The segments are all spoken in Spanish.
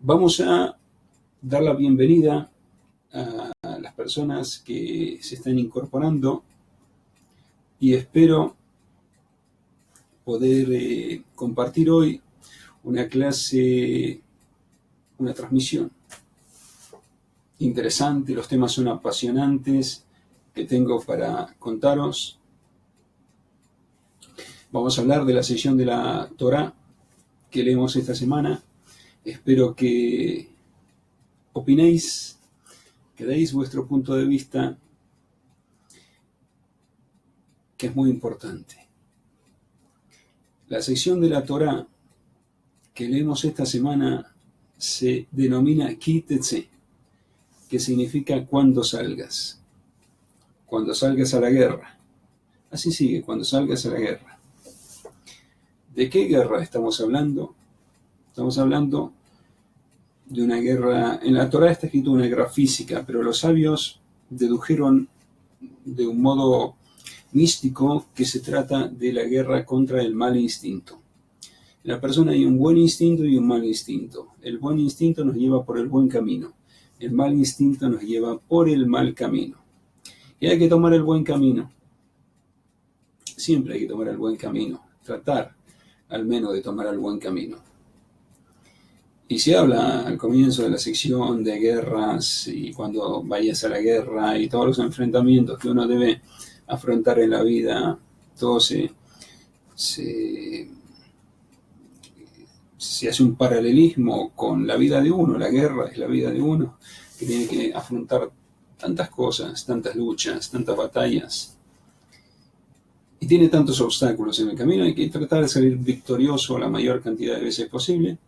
Vamos a dar la bienvenida a las personas que se están incorporando y espero poder compartir hoy una clase, una transmisión interesante. Los temas son apasionantes que tengo para contaros. Vamos a hablar de la sección de la Torá que leemos esta semana. Espero que opinéis, que deis vuestro punto de vista, que es muy importante. La sección de la Torá que leemos esta semana se denomina Ki Tetsé, que significa cuando salgas a la guerra. Así sigue, cuando salgas a la guerra. ¿De qué guerra estamos hablando? Estamos hablando de una guerra, en la Torá está escrito una guerra física, pero los sabios dedujeron de un modo místico que se trata de la guerra contra el mal instinto. En la persona hay un buen instinto y un mal instinto. El buen instinto nos lleva por el buen camino. El mal instinto nos lleva por el mal camino. Y hay que tomar el buen camino. Siempre hay que tomar el buen camino. Tratar al menos de tomar el buen camino. Y se habla al comienzo de la sección de guerras y cuando vayas a la guerra y todos los enfrentamientos que uno debe afrontar en la vida, todo se hace un paralelismo con la vida de uno. La guerra es la vida de uno, que tiene que afrontar tantas cosas, tantas luchas, tantas batallas. Y tiene tantos obstáculos en el camino, hay que tratar de salir victorioso la mayor cantidad de veces posible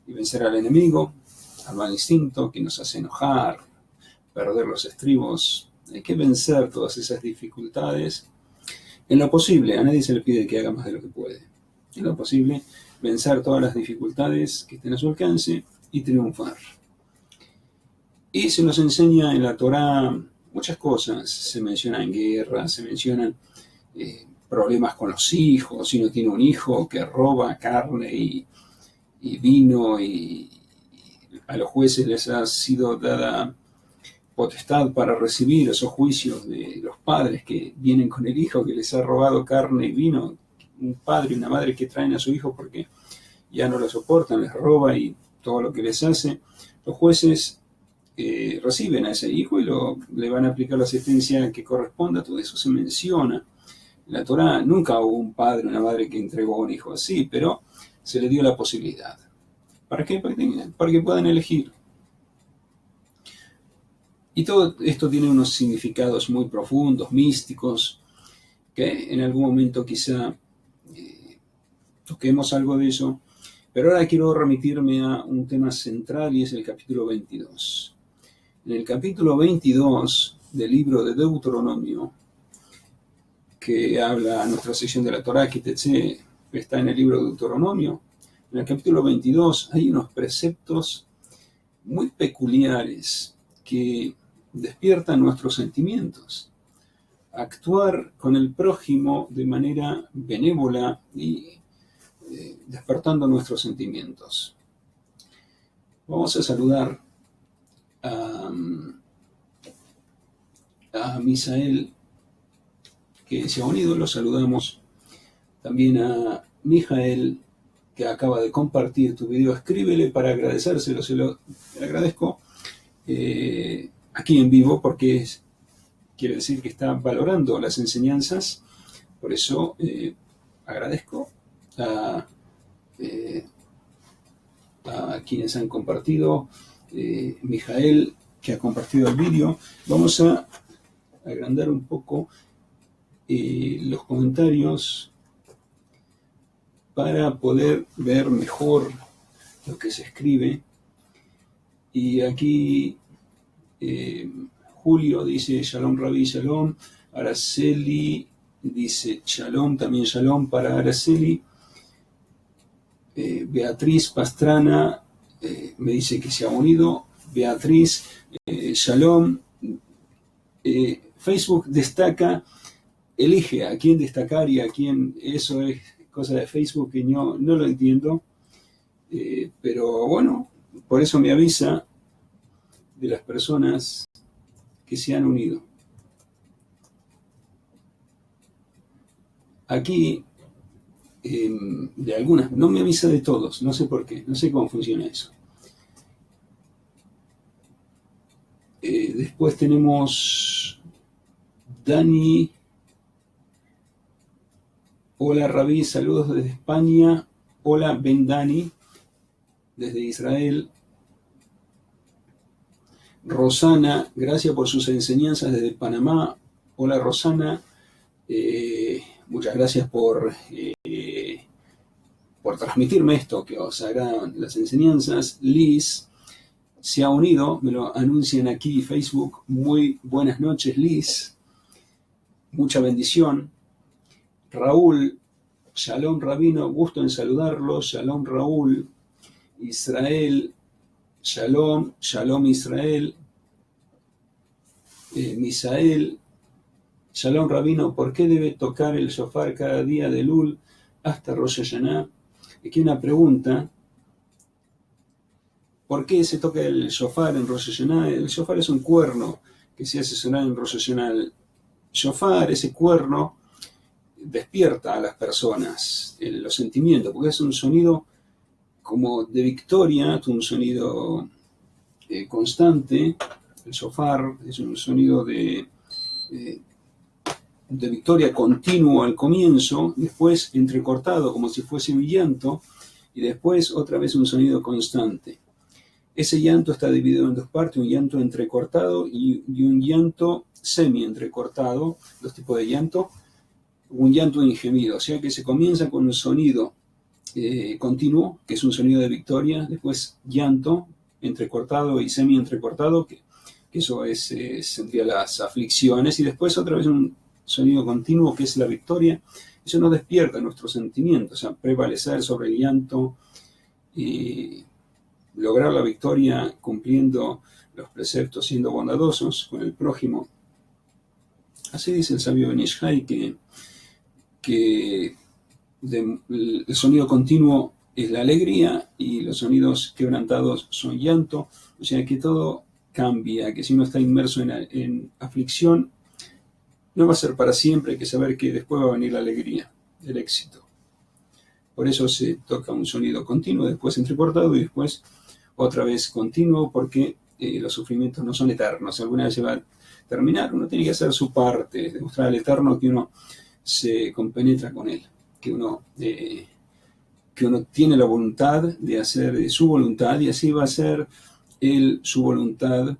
y vencer al enemigo, al mal instinto que nos hace enojar, perder los estribos. Hay que vencer todas esas dificultades en lo posible. A nadie se le pide que haga más de lo que puede. En lo posible, vencer todas las dificultades que estén a su alcance y triunfar. Y se nos enseña en la Torá muchas cosas. Se mencionan guerras, se mencionan problemas con los hijos. Si uno tiene un hijo que roba carne y vino y a los jueces les ha sido dada potestad para recibir esos juicios de los padres que vienen con el hijo que les ha robado carne y vino. Un padre y una madre que traen a su hijo porque ya no lo soportan, les roba y todo lo que les hace. Los jueces reciben a ese hijo y le van a aplicar la sentencia que corresponda. Todo eso se menciona en la Torá. Nunca hubo un padre o una madre que entregó a un hijo así, pero se le dio la posibilidad. ¿Para qué? Para que puedan elegir. Y todo esto tiene unos significados muy profundos, místicos, que en algún momento quizá toquemos algo de eso. Pero ahora quiero remitirme a un tema central y es el capítulo 22. En el capítulo 22 del libro de Deuteronomio, que habla nuestra sección de la Torá, que está en el libro de Deuteronomio, en el capítulo 22 hay unos preceptos muy peculiares que despiertan nuestros sentimientos. Actuar con el prójimo de manera benévola y despertando nuestros sentimientos. Vamos a saludar a Misael, que se ha unido. Lo saludamos también a Mijael, que acaba de compartir tu video. Escríbele para agradecérselo. Se lo agradezco aquí en vivo porque quiere decir que está valorando las enseñanzas. Por eso agradezco a quienes han compartido. Mijael, que ha compartido el vídeo. Vamos a agrandar un poco los comentarios para poder ver mejor lo que se escribe. Y aquí Julio dice Shalom Rabí, Shalom. Araceli dice Shalom, también Shalom para Araceli. Beatriz Pastrana me dice que se ha unido. Beatriz, Shalom. Facebook destaca, elige a quién destacar y a quién. Eso es cosa de Facebook que no lo entiendo. Pero bueno, por eso me avisa de las personas que se han unido. Aquí, de algunas, no me avisa de todos, no sé por qué, no sé cómo funciona eso. Después tenemos Dani. Hola Rabí, saludos desde España. Hola Ben Dani, desde Israel. Rosana, gracias por sus enseñanzas desde Panamá. Hola Rosana, muchas gracias por transmitirme esto, que os agradan las enseñanzas. Liz se ha unido, me lo anuncian aquí Facebook. Muy buenas noches Liz, mucha bendición. Raúl, Shalom Rabino, gusto en saludarlo. Shalom Raúl. Israel, Shalom, Shalom Israel. Misael, Shalom Rabino, ¿por qué debe tocar el shofar cada día de Elul hasta Rosh Hashanah? Aquí una pregunta. ¿Por qué se toca el shofar en Rosh Hashanah? El shofar es un cuerno que se hace sonar en Rosh Hashanah. El shofar, ese cuerno, despierta a las personas los sentimientos, porque es un sonido como de victoria, es un sonido constante. El shofar es un sonido de victoria continuo al comienzo, después entrecortado como si fuese un llanto, y después otra vez un sonido constante. Ese llanto está dividido en dos partes, un llanto entrecortado y un llanto semi-entrecortado, dos tipos de llanto, un llanto ingemido, o sea que se comienza con un sonido continuo, que es un sonido de victoria, después llanto entrecortado y semi-entrecortado, que eso es, sería las aflicciones, y después otra vez un sonido continuo, que es la victoria. Eso nos despierta nuestros sentimientos, o sea, prevalecer sobre el llanto y lograr la victoria cumpliendo los preceptos, siendo bondadosos con el prójimo. Así dice el sabio Ben Ish Hai, que el sonido continuo es la alegría y los sonidos quebrantados son llanto, o sea que todo cambia, que si uno está inmerso en aflicción, no va a ser para siempre, hay que saber que después va a venir la alegría, el éxito. Por eso se toca un sonido continuo, después entrecortado y después otra vez continuo, porque los sufrimientos no son eternos, alguna vez se va a terminar, uno tiene que hacer su parte, demostrar al Eterno que uno se compenetra con Él, que uno tiene la voluntad de hacer su voluntad, y así va a ser Él su voluntad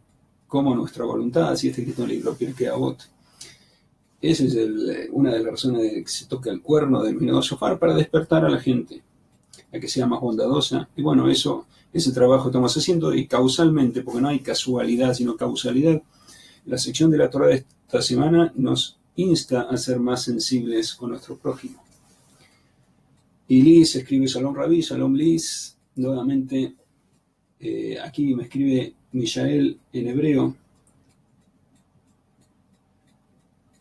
como nuestra voluntad, así está escrito en el libro Pirkei Avot. Esa es una de las razones de que se toca el cuerno del denominado shofar, para despertar a la gente, a que sea más bondadosa. Y bueno, ese trabajo estamos haciendo, y causalmente, porque no hay casualidad, sino causalidad. La sección de la Torah de esta semana nos insta a ser más sensibles con nuestro prójimo. Y Liz escribe Shalom Rabí, Shalom Liz. Nuevamente, aquí me escribe Mishael en hebreo.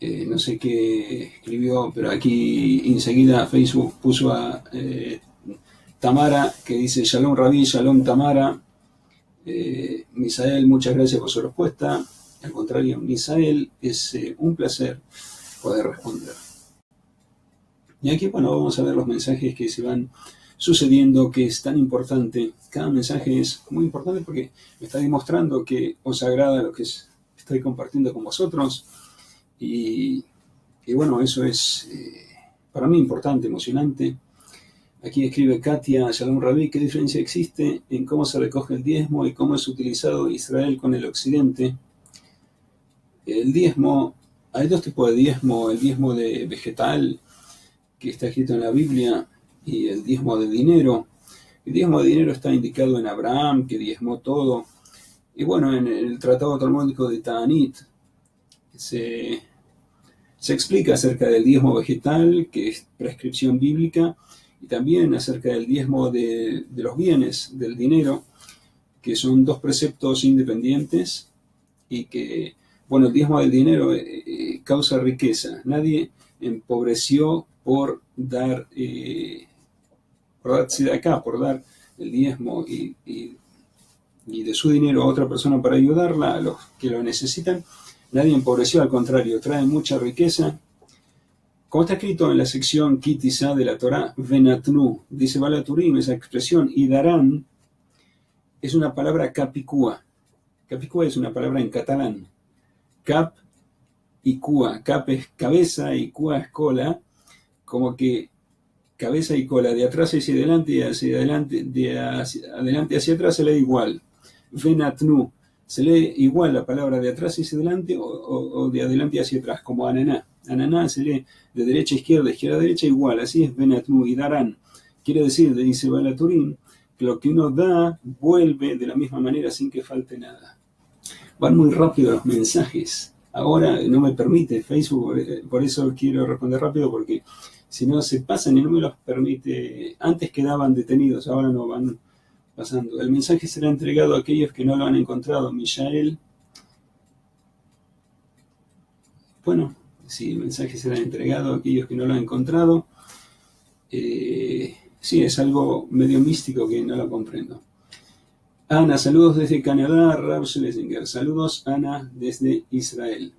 No sé qué escribió, pero aquí enseguida Facebook puso a Tamara, que dice Shalom Rabí, Shalom Tamara. Misael, muchas gracias por su respuesta. Al contrario, Misael, es un placer poder responder. Y aquí, bueno, vamos a ver los mensajes que se van sucediendo, que es tan importante. Cada mensaje es muy importante porque me está demostrando que os agrada lo que estoy compartiendo con vosotros. Y bueno, eso es para mí importante, emocionante. Aquí escribe Katia, Shalom Rabí, ¿qué diferencia existe en cómo se recoge el diezmo y cómo es utilizado Israel con el occidente? El diezmo, hay dos tipos de diezmo: el diezmo de vegetal, que está escrito en la Biblia, y el diezmo de dinero. El diezmo de dinero está indicado en Abraham, que diezmó todo. Y bueno, en el Tratado Talmúdico de Ta'anit se explica acerca del diezmo vegetal, que es prescripción bíblica, y también acerca del diezmo de los bienes, del dinero, que son dos preceptos independientes, y que, bueno, el diezmo del dinero causa riqueza. Nadie empobreció por dar tzedakah, por dar el diezmo y y de su dinero a otra persona para ayudarla, a los que lo necesitan, nadie empobreció, al contrario, trae mucha riqueza. Como está escrito en la sección Kitisa de la Torá, Venatnu, dice Balaturim, esa expresión, y darán, es una palabra capicúa. Capicúa es una palabra en catalán. Cap y cúa. Cap es cabeza y cúa es cola, como que cabeza y cola, de atrás hacia adelante y hacia adelante, de hacia adelante hacia atrás se lee igual. Venatnu, se lee igual la palabra de atrás hacia adelante o de adelante hacia atrás, como ananá. Ananá se lee de derecha a izquierda, izquierda a derecha, igual, así es Venatnu y darán. Quiere decir, dice Balaturim, que lo que uno da vuelve de la misma manera sin que falte nada. Van muy rápido los mensajes. Ahora no me permite Facebook, por eso quiero responder rápido, porque si no se pasan y no me los permite. Antes quedaban detenidos, ahora no van pasando. El mensaje será entregado a aquellos que no lo han encontrado. Mishael. Bueno, sí, el mensaje será entregado a aquellos que no lo han encontrado. Sí, es algo medio místico que no lo comprendo. Ana, saludos desde Canadá. Rav Schlesinger, saludos Ana desde Israel.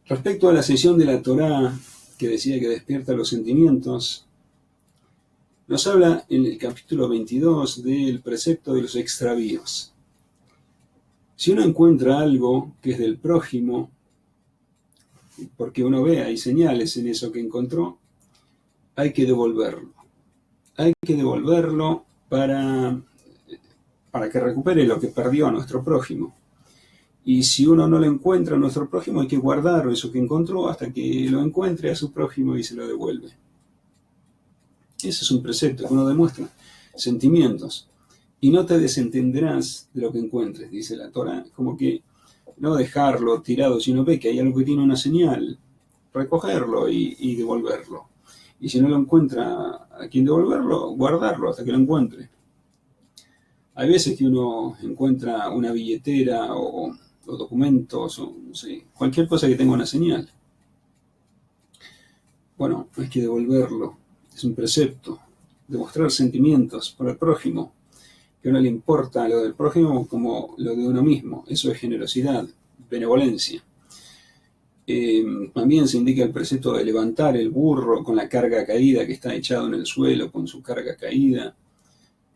Respecto a la sesión de la Torá, que decía que despierta los sentimientos, nos habla en el capítulo 22 del precepto de los extravíos. Si uno encuentra algo que es del prójimo, porque uno ve, hay señales en eso que encontró, hay que devolverlo. Hay que devolverlo para que recupere lo que perdió a nuestro prójimo. Y si uno no lo encuentra a nuestro prójimo, hay que guardar eso que encontró hasta que lo encuentre a su prójimo y se lo devuelve. Ese es un precepto que uno demuestra sentimientos. Y no te desentenderás de lo que encuentres, dice la Torá. Como que no dejarlo tirado, sino ve que hay algo que tiene una señal, recogerlo y devolverlo. Y si no lo encuentra a quien devolverlo, guardarlo hasta que lo encuentre. Hay veces que uno encuentra una billetera o documentos, o no sé, cualquier cosa que tenga una señal. Bueno, hay que devolverlo. Es un precepto. Demostrar sentimientos por el prójimo. Que a uno le importa lo del prójimo como lo de uno mismo. Eso es generosidad, benevolencia. También se indica el precepto de levantar el burro con la carga caída, que está echado en el suelo con su carga caída,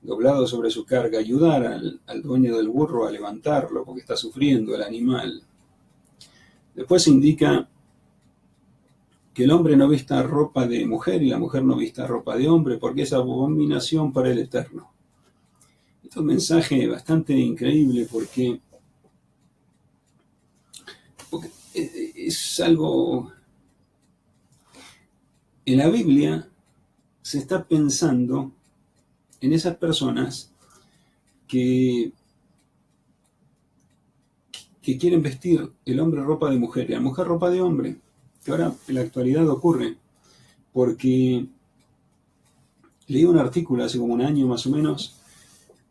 doblado sobre su carga, ayudar al dueño del burro a levantarlo porque está sufriendo el animal. Después se indica que el hombre no vista ropa de mujer y la mujer no vista ropa de hombre, porque es abominación para el Eterno. Esto es un mensaje bastante increíble porque es algo. En la Biblia se está pensando en esas personas que quieren vestir el hombre ropa de mujer y la mujer ropa de hombre, que ahora en la actualidad ocurre, porque leí un artículo hace como un año más o menos,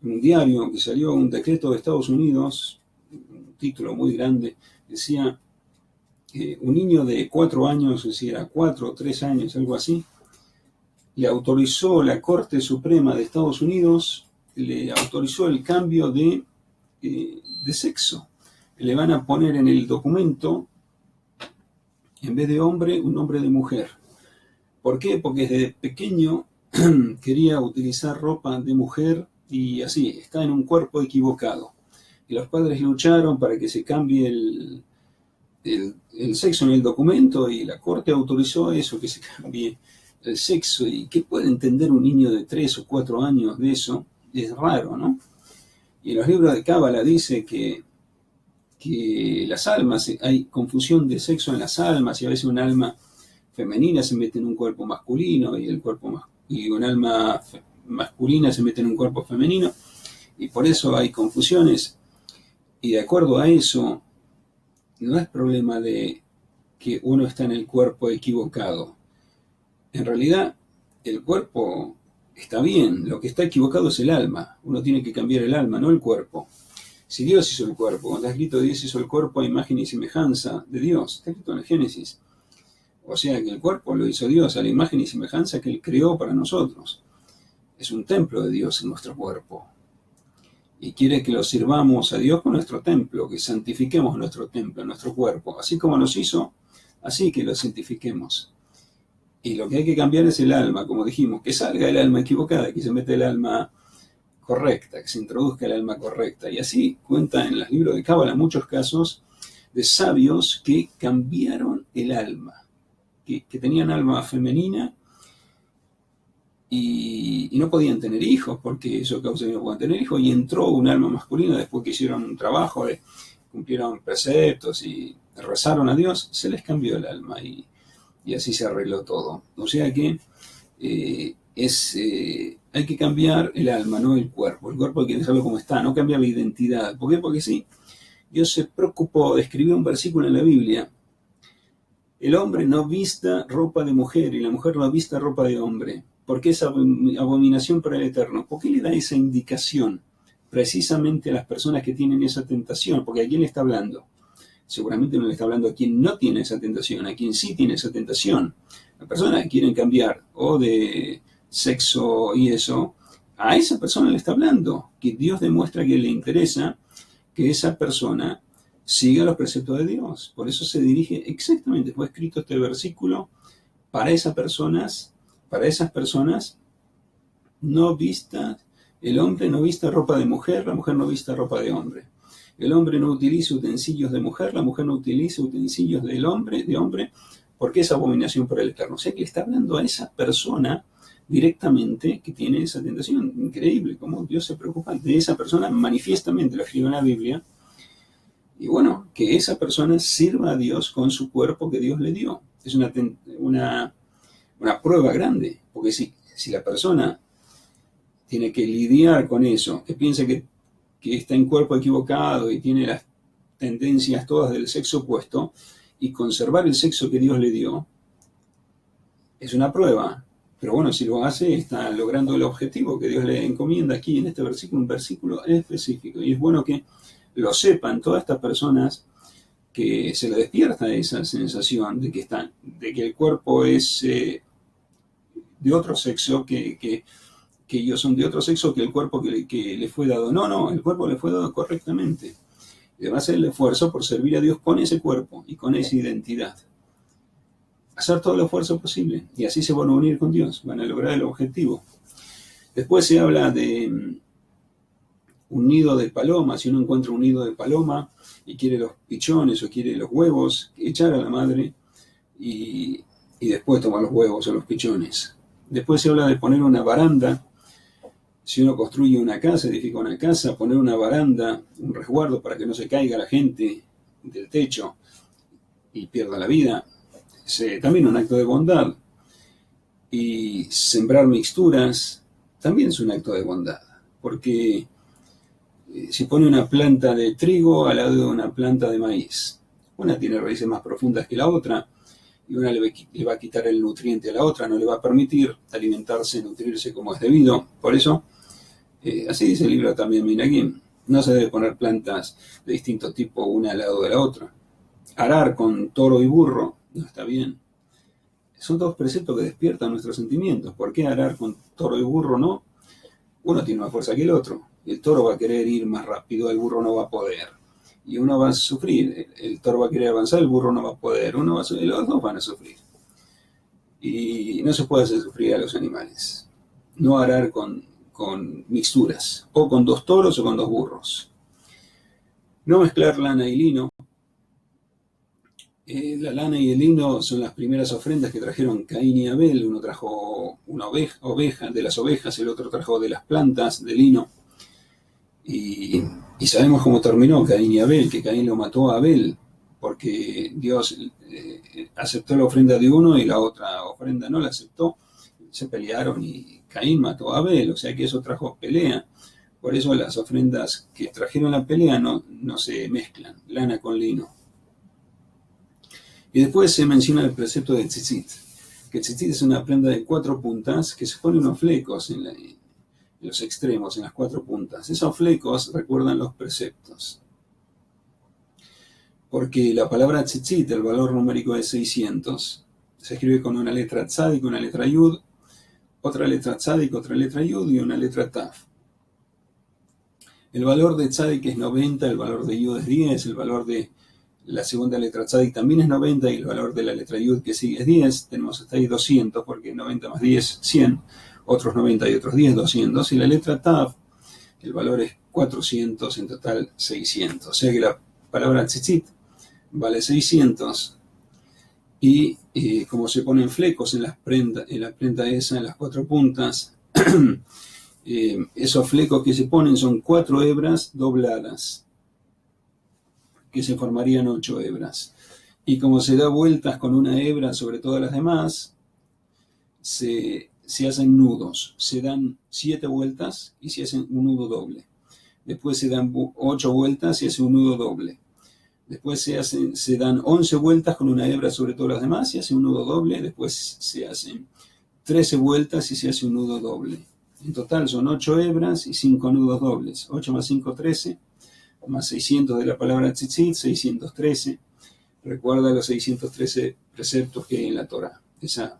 en un diario que salió un decreto de Estados Unidos, un título muy grande, decía un niño de 4 años, es decir, a 4 o 3 años, algo así, le autorizó la Corte Suprema de Estados Unidos, le autorizó el cambio de sexo. Le van a poner en el documento, en vez de hombre, un nombre de mujer. ¿Por qué? Porque desde pequeño quería utilizar ropa de mujer y así, está en un cuerpo equivocado. Y los padres lucharon para que se cambie el sexo en el documento y la Corte autorizó eso, que se cambie el sexo. ¿Y qué puede entender un niño de 3 o 4 años de eso? Es raro, ¿no? Y en los libros de Cábala dice que las almas, hay confusión de sexo en las almas y a veces un alma femenina se mete en un cuerpo masculino y un alma masculina se mete en un cuerpo femenino y por eso hay confusiones. Y de acuerdo a eso, no es problema de que uno está en el cuerpo equivocado. En realidad, el cuerpo está bien, lo que está equivocado es el alma. Uno tiene que cambiar el alma, no el cuerpo. Si Dios hizo el cuerpo, cuando está escrito Dios hizo el cuerpo a imagen y semejanza de Dios, está escrito en el Génesis. O sea que el cuerpo lo hizo Dios a la imagen y semejanza que Él creó para nosotros. es un templo de Dios en nuestro cuerpo. Y quiere que lo sirvamos a Dios con nuestro templo, que santifiquemos nuestro templo, nuestro cuerpo. Así como nos hizo, así que lo santifiquemos. Y lo que hay que cambiar es el alma, como dijimos, que salga el alma equivocada, que se mete el alma correcta, que se introduzca el alma correcta. Y así cuenta en los libros de Cábala muchos casos de sabios que cambiaron el alma, que tenían alma femenina y no podían tener hijos, porque eso causa que no puedan tener hijos, y entró un alma masculina después que hicieron un trabajo, cumplieron preceptos y rezaron a Dios, se les cambió el alma y así se arregló todo. O sea que hay que cambiar el alma, no el cuerpo. El cuerpo hay que dejarlo como está, no cambiar la identidad. ¿Por qué? Porque sí, Dios se preocupó de escribir un versículo en la Biblia. El hombre no vista ropa de mujer y la mujer no vista ropa de hombre, porque es abominación para el Eterno. ¿Por qué le da esa indicación precisamente a las personas que tienen esa tentación? Porque ¿a quién le está hablando? Seguramente no le está hablando a quien no tiene esa tentación, a quien sí tiene esa tentación. Las personas que quieren cambiar o de sexo y eso, a esa persona le está hablando, que Dios demuestra que le interesa que esa persona siga los preceptos de Dios. Por eso se dirige exactamente, fue escrito este versículo para esas personas no vistas, el hombre no vista ropa de mujer, la mujer no vista ropa de hombre. El hombre no utiliza utensilios de mujer, la mujer no utiliza utensilios de hombre, porque es abominación para el Eterno. O sea que le está hablando a esa persona directamente que tiene esa tentación. Increíble cómo Dios se preocupa de esa persona manifiestamente, lo escribe en la Biblia. Y bueno, que esa persona sirva a Dios con su cuerpo que Dios le dio. Es una prueba grande, porque si la persona tiene que lidiar con eso, que piensa que está en cuerpo equivocado y tiene las tendencias todas del sexo opuesto, y conservar el sexo que Dios le dio, es una prueba. Pero bueno, si lo hace, está logrando el objetivo que Dios le encomienda aquí en este versículo, un versículo específico. Y es bueno que lo sepan todas estas personas que se les despierta esa sensación de que el cuerpo es de otro sexo, que ellos son de otro sexo que el cuerpo que le fue dado. No, el cuerpo le fue dado correctamente. Y además hacer el esfuerzo por servir a Dios con ese cuerpo y con esa identidad. Hacer todo el esfuerzo posible. Y así se van a unir con Dios, van a lograr el objetivo. Después se habla de un nido de paloma. Si uno encuentra un nido de paloma y quiere los pichones o quiere los huevos, echar a la madre y después tomar los huevos o los pichones. Después se habla de poner una baranda. Si uno construye una casa, edifica una casa, poner una baranda, un resguardo para que no se caiga la gente del techo y pierda la vida. Es también un acto de bondad. Y sembrar mixturas también es un acto de bondad, porque si pone una planta de trigo al lado de una planta de maíz, una tiene raíces más profundas que la otra, y una le va a quitar el nutriente a la otra, no le va a permitir alimentarse, nutrirse como es debido. Por eso, así dice el libro también Minhagim, no se debe poner plantas de distinto tipo una al lado de la otra. Arar con toro y burro no está bien. Son dos preceptos que despiertan nuestros sentimientos. ¿Por qué arar con toro y burro no? Uno tiene más fuerza que el otro. El toro va a querer ir más rápido, el burro no va a poder. Y uno va a sufrir. El toro va a querer avanzar, el burro no va a poder. Los dos van a sufrir. Y no se puede hacer sufrir a los animales. No arar con mixturas. O con dos toros o con dos burros. No mezclar lana y lino. La lana y el lino son las primeras ofrendas que trajeron Caín y Abel. Uno trajo una oveja de las ovejas, el otro trajo de las plantas de lino. Y sabemos cómo terminó Caín y Abel, que Caín lo mató a Abel, porque Dios aceptó la ofrenda de uno y la otra ofrenda no la aceptó. Se pelearon y Caín mató a Abel, o sea que eso trajo pelea. Por eso las ofrendas que trajeron la pelea no se mezclan, lana con lino. Y después se menciona el precepto de tzitzit, que tzitzit es una prenda de 4 puntas que se pone unos flecos en los extremos, en las 4 puntas. Esos flecos recuerdan los preceptos. Porque la palabra tzitzit, el valor numérico es 600, se escribe con una letra tzad y con una letra yud, otra letra tzadik, otra letra yud y una letra taf. El valor de tzadik es 90, el valor de yud es 10, el valor de la segunda letra tzadik también es 90 y el valor de la letra yud que sigue es 10. Tenemos hasta ahí 200 porque 90 más 10, 100. Otros 90 y otros 10, 200. Y la letra taf, el valor es 400, en total 600. O sea que la palabra tzitzit vale 600. Y como se ponen flecos en la prenda esa, en las 4 puntas, esos flecos que se ponen son 4 hebras dobladas, que se formarían 8 hebras. Y como se da vueltas con una hebra sobre todas las demás, se hacen nudos. Se dan 7 vueltas y se hacen un nudo doble. Después se dan 8 vueltas y se hace un nudo doble. Después se dan 11 vueltas con una hebra sobre todas las demás y se hace un nudo doble. Después se hacen 13 vueltas y se hace un nudo doble. En total son 8 hebras y 5 nudos dobles. 8 más 5, 13. Más 600 de la palabra tzitzit, 613. Recuerda los 613 preceptos que hay en la Torá. Esa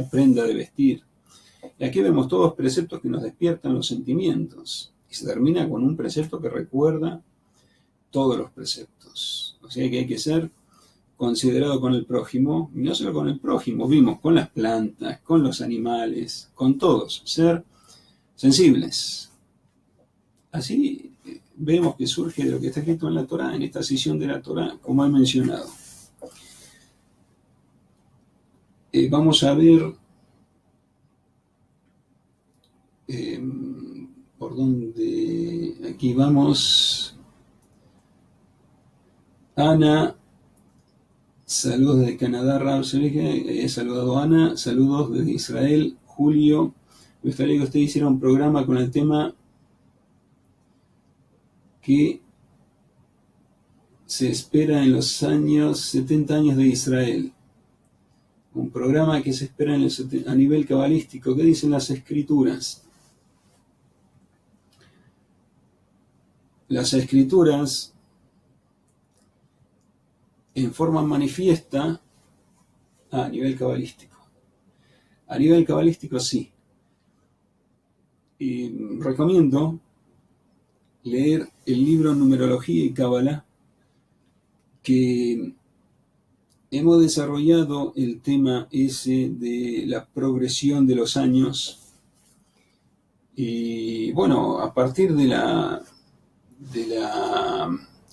prenda de vestir. Y aquí vemos todos preceptos que nos despiertan los sentimientos. Y se termina con un precepto que recuerda todos los preceptos. O sea que hay que ser considerado con el prójimo, y no solo con el prójimo, vimos con las plantas, con los animales, con todos, ser sensibles. Así vemos que surge de lo que está escrito en la Torá, en esta sesión de la Torá, como he mencionado. Vamos a ver por dónde. Aquí vamos. Ana, saludos desde Canadá. Rab, he saludado a Ana. Saludos desde Israel. Julio, me gustaría que usted hiciera un programa con el tema que se espera en los 70 años de Israel. Un programa que se espera a nivel cabalístico. ¿Qué dicen las escrituras? Las escrituras, en forma manifiesta, a nivel cabalístico. A nivel cabalístico, sí. Y recomiendo leer el libro Numerología y Cábala, que hemos desarrollado el tema ese de la progresión de los años. Y bueno, a partir de la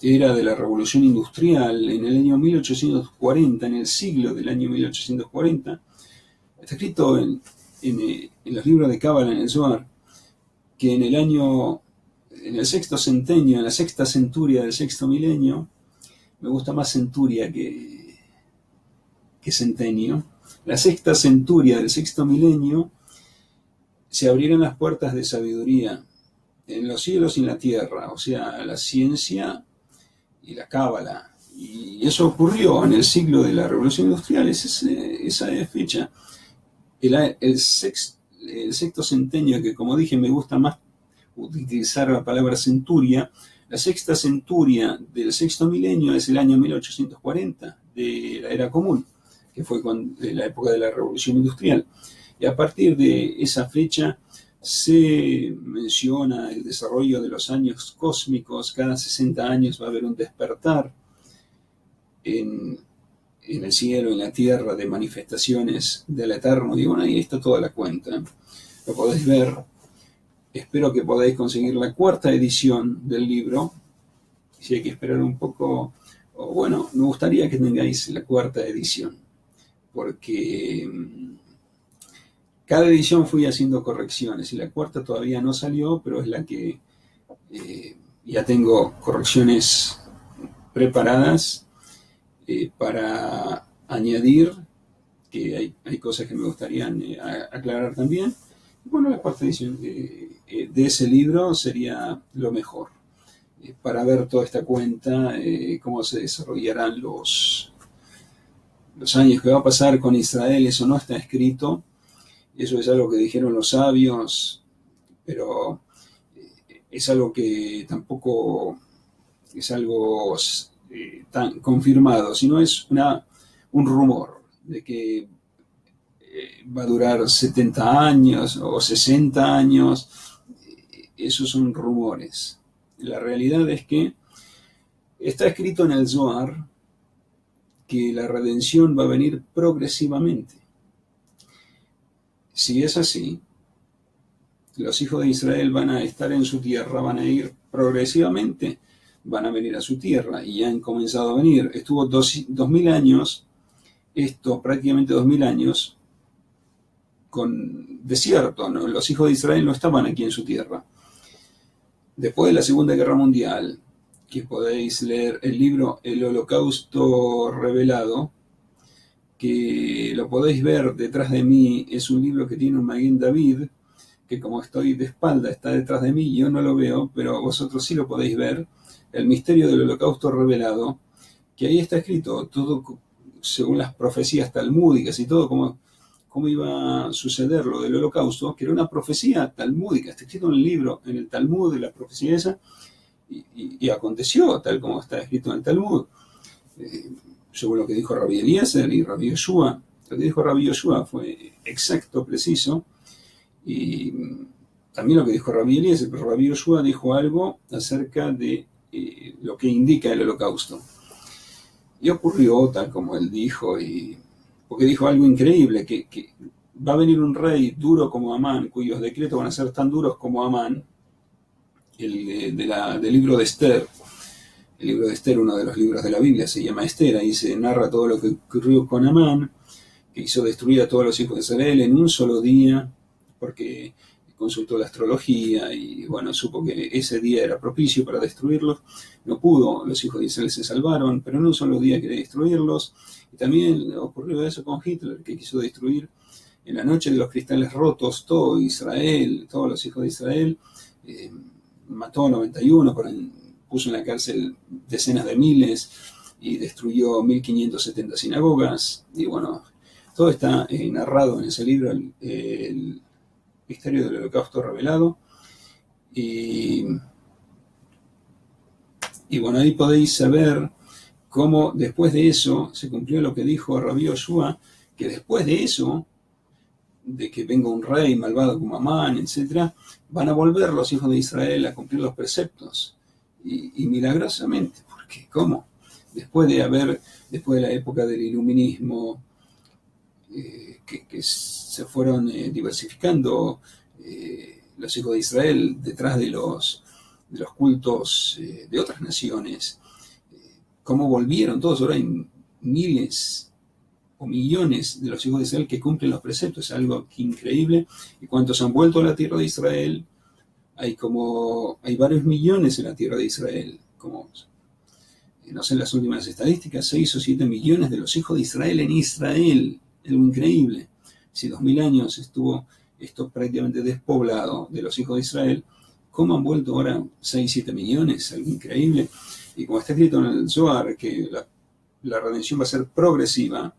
era de la Revolución Industrial, en el año 1840, en el siglo del año 1840, está escrito en los libros de Cábala, en el Zohar, que en el sexto centenio, en la sexta centuria del sexto milenio, me gusta más centuria que centenio, la sexta centuria del sexto milenio, se abrieron las puertas de sabiduría en los cielos y en la tierra, o sea, la ciencia y la cábala. Y eso ocurrió en el siglo de la Revolución Industrial, esa fecha. El sexto centenio, que como dije me gusta más utilizar la palabra centuria, la sexta centuria del sexto milenio es el año 1840 de la era común, que fue la época de la Revolución Industrial. Y a partir de esa fecha se menciona el desarrollo de los años cósmicos. Cada 60 años va a haber un despertar en el cielo, en la tierra, de manifestaciones del Eterno. Y bueno, ahí está toda la cuenta. Lo podéis ver. Espero que podáis conseguir la 4ª edición del libro. Si hay que esperar un poco, bueno, me gustaría que tengáis la 4ª edición, porque cada edición fui haciendo correcciones y la 4ª todavía no salió, pero es la que ya tengo correcciones preparadas para añadir, que hay cosas que me gustarían aclarar también. Bueno, la 4ª edición de ese libro sería lo mejor, para ver toda esta cuenta, cómo se desarrollarán los años que va a pasar con Israel. Eso no está escrito. Eso es algo que dijeron los sabios, pero es algo que tampoco es algo tan confirmado, sino es un rumor de que va a durar 70 años o 60 años. Esos son rumores. La realidad es que está escrito en el Zohar que la redención va a venir progresivamente. Si es así, los hijos de Israel van a estar en su tierra, van a ir progresivamente, van a venir a su tierra y ya han comenzado a venir. Estuvo 2000 años, prácticamente 2000 años, con desierto, ¿no? Los hijos de Israel no estaban aquí en su tierra. Después de la Segunda Guerra Mundial, que podéis leer el libro El Holocausto Revelado, que lo podéis ver detrás de mí, es un libro que tiene un Maguen David, que como estoy de espalda está detrás de mí, yo no lo veo, pero vosotros sí lo podéis ver, El Misterio del Holocausto Revelado, que ahí está escrito todo según las profecías talmúdicas y todo, cómo iba a suceder lo del holocausto, que era una profecía talmúdica, está escrito en el libro, en el Talmud, de la profecía esa, y aconteció tal como está escrito en el Talmud. Según lo que dijo Rabbi Eliezer y Rabbi Yoshua, lo que dijo Rabbi Yoshua fue exacto, preciso, y también lo que dijo Rabbi Eliezer, pero Rabbi Yoshua dijo algo acerca de lo que indica el holocausto. Y ocurrió tal como él dijo, porque dijo algo increíble, que va a venir un rey duro como Amán, cuyos decretos van a ser tan duros como Amán, del libro de Esther. El libro de Esther, uno de los libros de la Biblia, se llama Esther, ahí se narra todo lo que ocurrió con Amán, que hizo destruir a todos los hijos de Israel en un solo día, porque consultó la astrología y bueno, supo que ese día era propicio para destruirlos. No pudo, los hijos de Israel se salvaron, pero en un solo día quería destruirlos. Y también ocurrió eso con Hitler, que quiso destruir en la noche de los cristales rotos todo Israel, todos los hijos de Israel. Mató a 91, puso en la cárcel decenas de miles y destruyó 1570 sinagogas. Y bueno, todo está narrado en ese libro, el Misterio del Holocausto Revelado. Y bueno, ahí podéis saber cómo después de eso se cumplió lo que dijo Rabbi Yoshua, que después de eso, de que venga un rey malvado como Amán, etc., van a volver los hijos de Israel a cumplir los preceptos. Y milagrosamente, porque ¿cómo? Después de la época del iluminismo, que se fueron diversificando los hijos de Israel detrás de los cultos de otras naciones, cómo volvieron todos. Ahora hay miles o millones de los hijos de Israel que cumplen los preceptos, es algo increíble. Y cuántos han vuelto a la tierra de Israel, hay varios millones en la tierra de Israel, como no sé las últimas estadísticas, 6 o 7 millones de los hijos de Israel en Israel, algo increíble. Si 2000 años estuvo esto prácticamente despoblado de los hijos de Israel, ¿cómo han vuelto ahora 6, 7 millones? Algo increíble. Y como está escrito en el Zohar, que la redención va a ser progresiva,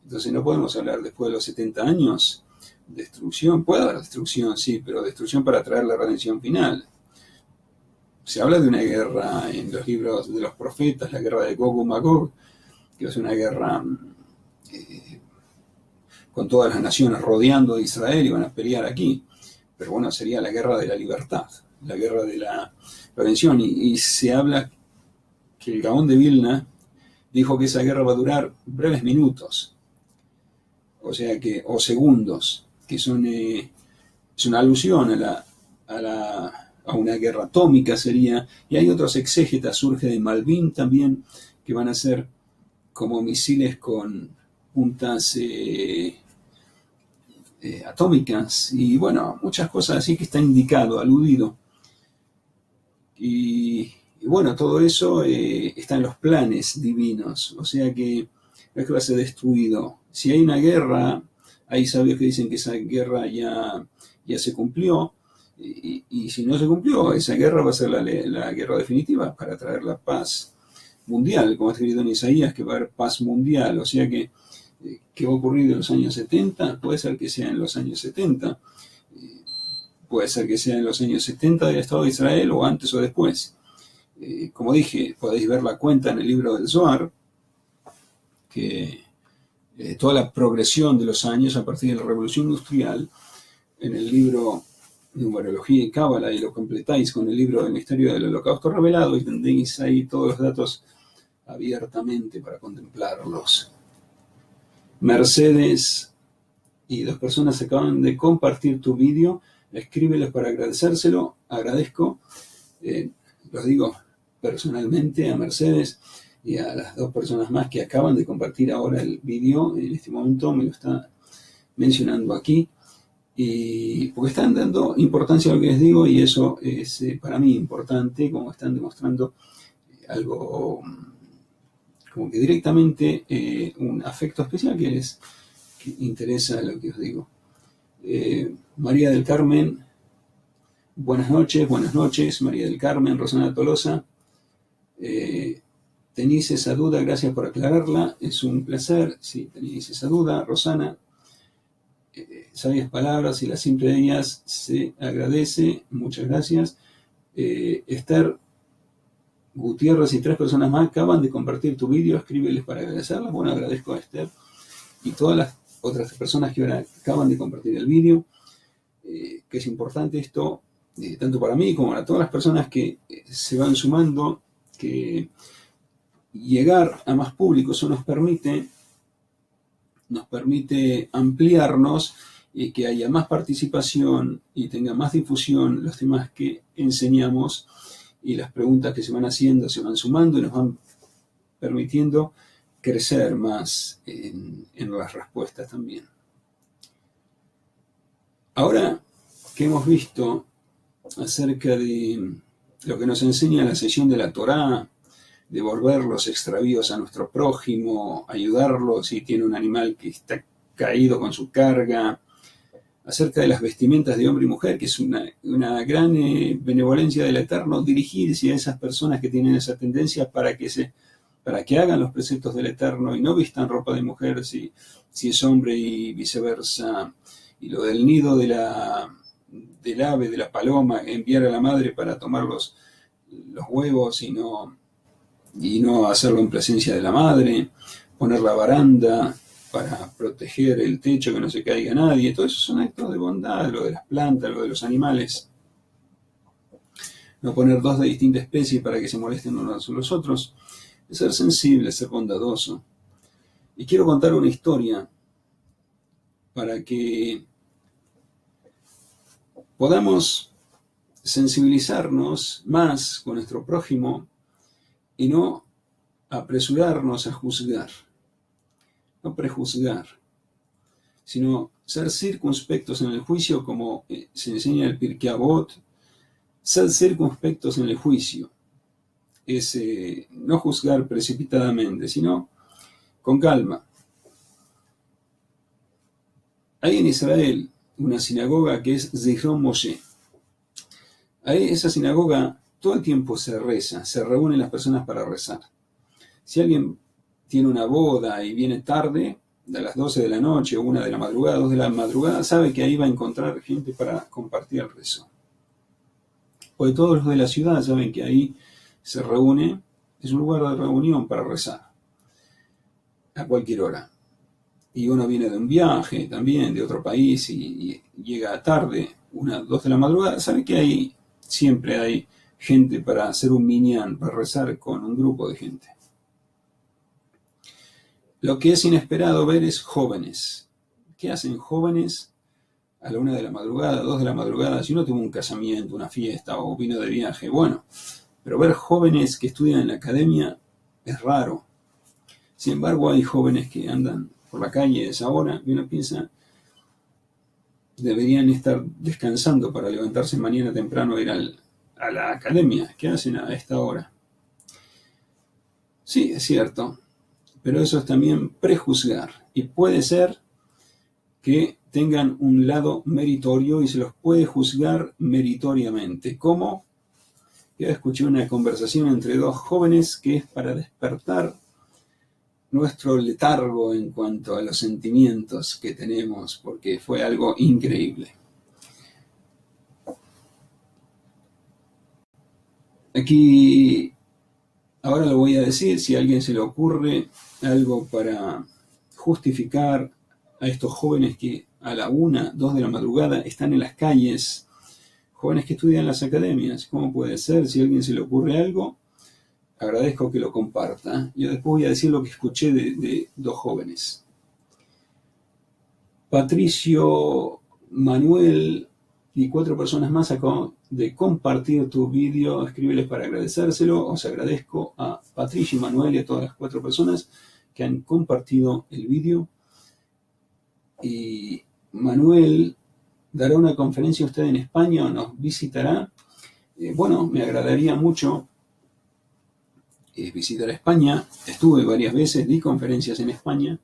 entonces no podemos hablar después de los 70 años destrucción. Puede haber destrucción, sí, pero destrucción para traer la redención final. Se habla de una guerra en los libros de los profetas, la guerra de Gog y Magog, que es una guerra con todas las naciones rodeando a Israel y van a pelear aquí. Pero bueno, sería la guerra de la libertad, la guerra de la redención. Y se habla que el Gaón de Vilna dijo que esa guerra va a durar breves minutos, o segundos, que es una alusión a una guerra atómica sería. Y hay otros exégetas, surge de Malvin también, que van a ser como misiles con puntas atómicas, y bueno, muchas cosas así que está indicado, aludido. Y bueno, todo eso está en los planes divinos, o sea que no es que va a ser destruido. Si hay una guerra, hay sabios que dicen que esa guerra ya se cumplió, y si no se cumplió, esa guerra va a ser la guerra definitiva para traer la paz mundial, como está escrito en Isaías, que va a haber paz mundial. O sea que, ¿qué va a ocurrir en los años 70? Puede ser que sea en los años 70, puede ser que sea en los años 70 del Estado de Israel, o antes o después. Como dije, podéis ver la cuenta en el libro del Zohar, que toda la progresión de los años a partir de la Revolución Industrial. En el libro Numerología y Cábala, y lo completáis con el libro del Misterio del Holocausto Revelado, y tendréis ahí todos los datos abiertamente para contemplarlos. Mercedes y 2 personas acaban de compartir tu vídeo. Escríbeles para agradecérselo. Agradezco, los digo personalmente, a Mercedes y a las 2 personas más que acaban de compartir ahora el vídeo. En este momento me lo está mencionando aquí. Y porque están dando importancia a lo que les digo, y eso es para mí importante, como están demostrando algo como que directamente un afecto especial que les interesa lo que os digo. María del Carmen, buenas noches, María del Carmen. Rosana Tolosa, tenéis esa duda, gracias por aclararla, es un placer. Sí, tenéis esa duda, Rosana. Sabias palabras, y la simple de ellas se agradece, muchas gracias. Esther Gutiérrez y 3 personas más acaban de compartir tu vídeo, escríbeles para agradecerlas. Bueno, agradezco a Esther y todas las otras personas que ahora acaban de compartir el vídeo, que es importante esto, tanto para mí como para todas las personas que se van sumando, que llegar a más público, eso nos permite ampliarnos y que haya más participación y tenga más difusión los temas que enseñamos, y las preguntas que se van haciendo se van sumando y nos van permitiendo crecer más en las respuestas también. Ahora que hemos visto acerca de lo que nos enseña la sesión de la Torá, devolver los extravíos a nuestro prójimo, ayudarlo si tiene un animal que está caído con su carga, acerca de las vestimentas de hombre y mujer, que es una gran benevolencia del Eterno, dirigirse a esas personas que tienen esa tendencia para que hagan los preceptos del Eterno y no vistan ropa de mujer si es hombre, y viceversa. Y lo del nido del ave, de la paloma, enviar a la madre para tomar los huevos y no hacerlo en presencia de la madre, poner la baranda para proteger el techo, que no se caiga nadie. Todo eso son actos de bondad, lo de las plantas, lo de los animales. No poner 2 de distinta especie para que se molesten unos a los otros. Es ser sensible, ser bondadoso. Y quiero contar una historia para que podamos sensibilizarnos más con nuestro prójimo y no apresurarnos a juzgar, no prejuzgar, sino ser circunspectos en el juicio, como se enseña en el Pirkei Avot. Ser circunspectos en el juicio es no juzgar precipitadamente, sino con calma. Hay en Israel una sinagoga que es Zichron Moshe. Ahí, esa sinagoga, todo el tiempo se reza, se reúnen las personas para rezar. Si alguien tiene una boda y viene tarde, a las 12 de la noche, o 1 de la madrugada, 2 de la madrugada, sabe que ahí va a encontrar gente para compartir el rezo. Porque todos los de la ciudad saben que ahí se reúne, es un lugar de reunión para rezar, a cualquier hora. Y uno viene de un viaje también, de otro país, y llega tarde, 1, 2 de la madrugada, sabe que ahí siempre hay gente para hacer un minyan, para rezar con un grupo de gente. Lo que es inesperado ver es jóvenes. ¿Qué hacen jóvenes a la 1 de la madrugada, 2 de la madrugada? Si uno tuvo un casamiento, una fiesta o vino de viaje, bueno, pero ver jóvenes que estudian en la academia es raro. Sin embargo, hay jóvenes que andan por la calle a esa hora y uno piensa, deberían estar descansando para levantarse mañana temprano e ir a la academia. ¿Qué hacen a esta hora? Sí, es cierto, pero eso es también prejuzgar, y puede ser que tengan un lado meritorio y se los puede juzgar meritoriamente. ¿Cómo? Yo escuché una conversación entre 2 jóvenes que es para despertar nuestro letargo en cuanto a los sentimientos que tenemos, porque fue algo increíble. Aquí, ahora lo voy a decir, si a alguien se le ocurre algo para justificar a estos jóvenes que a la 1, 2 de la madrugada están en las calles, jóvenes que estudian en las academias. ¿Cómo puede ser? Si a alguien se le ocurre algo, agradezco que lo comparta. Yo después voy a decir lo que escuché de 2 jóvenes. Patricio, Manuel y 4 personas más acaban de compartir tu vídeo. Escríbeles para agradecérselo. Os agradezco a Patricio y Manuel y a todas las 4 personas que han compartido el vídeo. Y Manuel dará una conferencia usted en España o nos visitará. Bueno, me agradaría mucho visitar España. Estuve varias veces, di conferencias en España.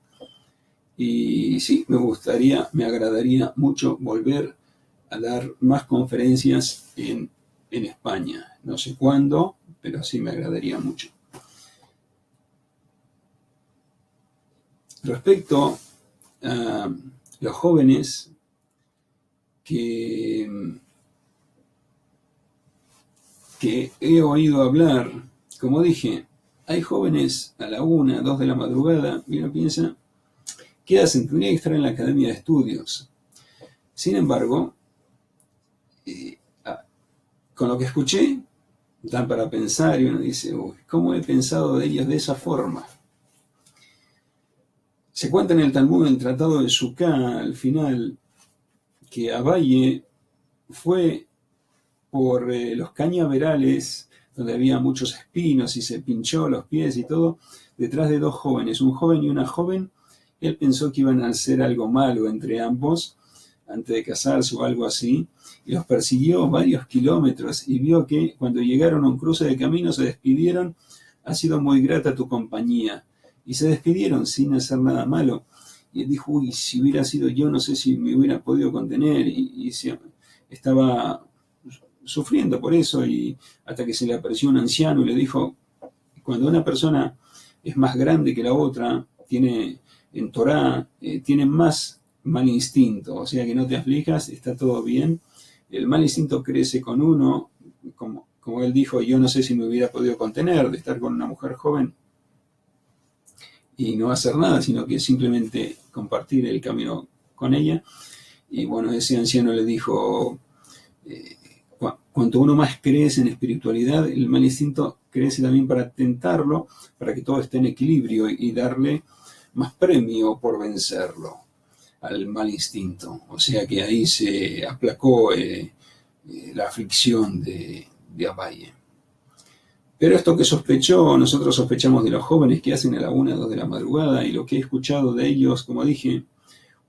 Y sí, me agradaría mucho volver a dar más conferencias en España. No sé cuándo, pero sí me agradaría mucho. Respecto a los jóvenes que he oído hablar, como dije, hay jóvenes a la 1, 2 de la madrugada, y uno piensa, ¿qué hacen? Tendría que estar en la academia de estudios. Sin embargo, con lo que escuché, da para pensar y uno dice, uy, ¿cómo he pensado de ellos de esa forma? Se cuenta en el Talmud, en el Tratado de Sukkah, al final, que Abaye fue por los cañaverales, donde había muchos espinos y se pinchó los pies y todo, detrás de 2 jóvenes, un joven y una joven. Él pensó que iban a hacer algo malo entre ambos, antes de casarse o algo así, y los persiguió varios kilómetros y vio que cuando llegaron a un cruce de camino se despidieron, ha sido muy grata tu compañía, y se despidieron sin hacer nada malo. Y él dijo, uy, si hubiera sido yo, no sé si me hubiera podido contener, y estaba sufriendo por eso, y hasta que se le apareció un anciano y le dijo, cuando una persona es más grande que la otra, en Torá, tiene más mal instinto, o sea que no te aflijas, está todo bien. El mal instinto crece con uno, como él dijo, yo no sé si me hubiera podido contener de estar con una mujer joven y no hacer nada, sino que simplemente compartir el camino con ella. Y bueno, ese anciano le dijo, cuanto uno más crece en espiritualidad, el mal instinto crece también para tentarlo, para que todo esté en equilibrio y darle más premio por vencerlo al mal instinto. O sea que ahí se aplacó la aflicción de Abaye. Pero esto que sospechó, nosotros sospechamos de los jóvenes que hacen a la 1, 2 de la madrugada, y lo que he escuchado de ellos, como dije,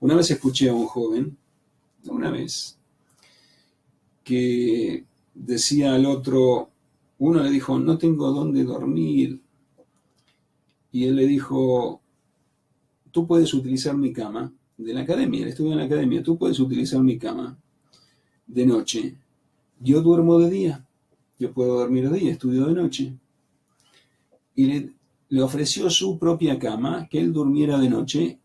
una vez escuché a un joven, que decía al otro, uno le dijo, no tengo dónde dormir, y él le dijo, tú puedes utilizar mi cama de la academia, él estudia en la academia, tú puedes utilizar mi cama de noche, yo duermo de día. Yo puedo dormir de día, estudio de noche. Y le ofreció su propia cama, que él durmiera de noche,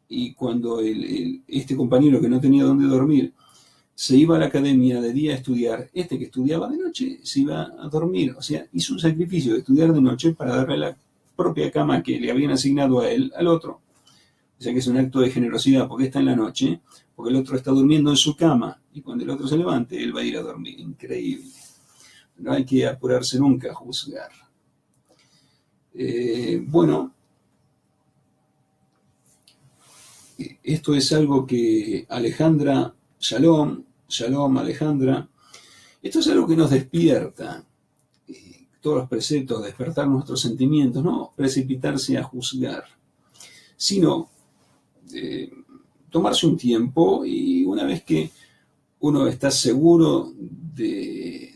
y cuando este compañero que no tenía dónde dormir se iba a la academia de día a estudiar, este que estudiaba de noche se iba a dormir. O sea, hizo un sacrificio de estudiar de noche para darle la propia cama que le habían asignado a él al otro. O sea que es un acto de generosidad, porque está en la noche, porque el otro está durmiendo en su cama, y cuando el otro se levante, él va a ir a dormir. Increíble. No hay que apurarse nunca a juzgar. Bueno, esto es algo que Alejandra, Shalom Alejandra, esto es algo que nos despierta. Todos los preceptos, despertar nuestros sentimientos, no precipitarse a juzgar, sino tomarse un tiempo, y una vez que uno está seguro de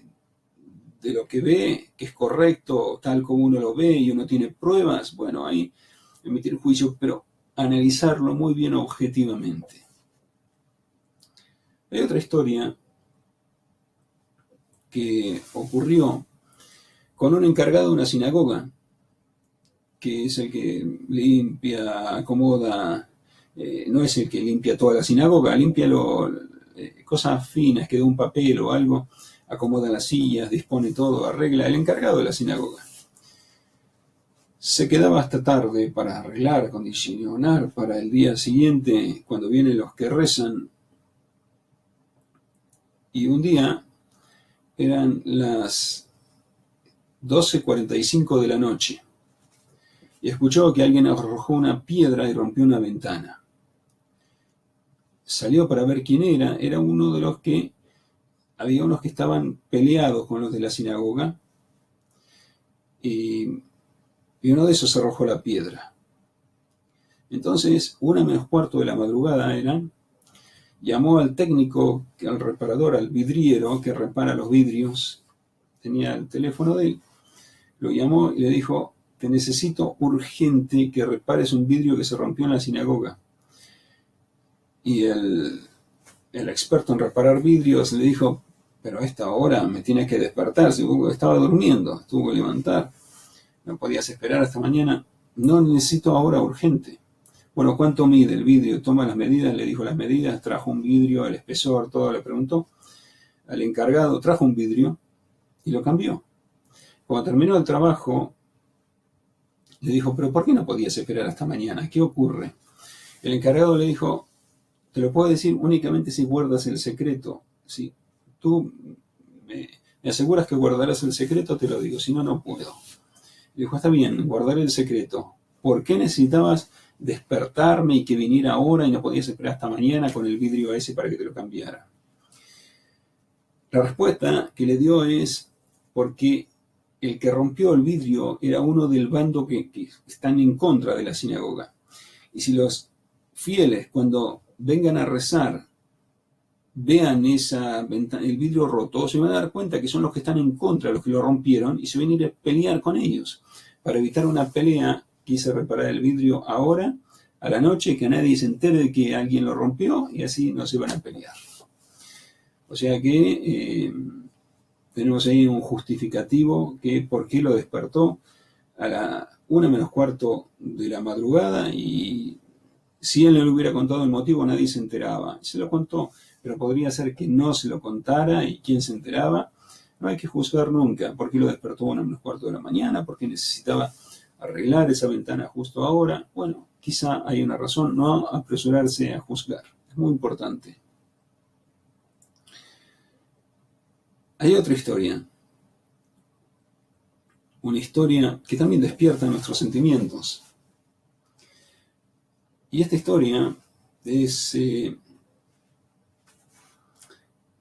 lo que ve, que es correcto, tal como uno lo ve, y uno tiene pruebas, bueno, ahí emitir juicio, pero analizarlo muy bien objetivamente. Hay otra historia que ocurrió con un encargado de una sinagoga, que es el que limpia, acomoda, no es el que limpia toda la sinagoga, limpia cosas finas, que de un papel o algo, acomoda las sillas, dispone todo, arregla, el encargado de la sinagoga. Se quedaba hasta tarde para arreglar, acondicionar para el día siguiente, cuando vienen los que rezan. Y un día eran las 12:45 de la noche y escuchó que alguien arrojó una piedra y rompió una ventana. Salió para ver quién era. Era uno de los que había unos que estaban peleados con los de la sinagoga y uno de esos arrojó la piedra. Entonces, 1:45 de la madrugada eran, llamó al técnico, al reparador, al vidriero que repara los vidrios, tenía el teléfono de él, lo llamó y le dijo: te necesito urgente que repares un vidrio que se rompió en la sinagoga. Y el experto en reparar vidrios le dijo: pero a esta hora me tienes que despertar, estaba durmiendo, tuvo que levantar, no podías esperar hasta mañana. No, necesito ahora urgente. Bueno, ¿cuánto mide el vidrio? Toma las medidas, le dijo las medidas, trajo un vidrio, el espesor, todo, le preguntó al encargado, trajo un vidrio y lo cambió. Cuando terminó el trabajo, le dijo: pero ¿por qué no podías esperar hasta mañana? ¿Qué ocurre? El encargado le dijo: te lo puedo decir únicamente si guardas el secreto. Si tú me aseguras que guardarás el secreto, te lo digo, si no, no puedo. Le dijo: está bien, guardar el secreto. ¿Por qué necesitabas despertarme y que viniera ahora y no podías esperar hasta mañana con el vidrio ese para que te lo cambiara? La respuesta que le dio es porque el que rompió el vidrio era uno del bando que están en contra de la sinagoga. Y si los fieles, cuando vengan a rezar, vean el vidrio roto, se van a dar cuenta que son los que están en contra, los que lo rompieron, y se van a ir a pelear con ellos. Para evitar una pelea, quise reparar el vidrio ahora, a la noche, que nadie se entere de que alguien lo rompió, y así no se van a pelear. O sea que tenemos ahí un justificativo que por qué lo despertó a la 1:45 de la madrugada, y si él no le hubiera contado el motivo, nadie se enteraba. Se lo contó, pero podría ser que no se lo contara, y quién se enteraba. No hay que juzgar nunca. ¿Por qué lo despertó a 1:45 de la mañana? ¿Por qué necesitaba arreglar esa ventana justo ahora? Bueno, quizá hay una razón. No apresurarse a juzgar. Es muy importante. Hay otra historia. Una historia que también despierta nuestros sentimientos. Y esta historia es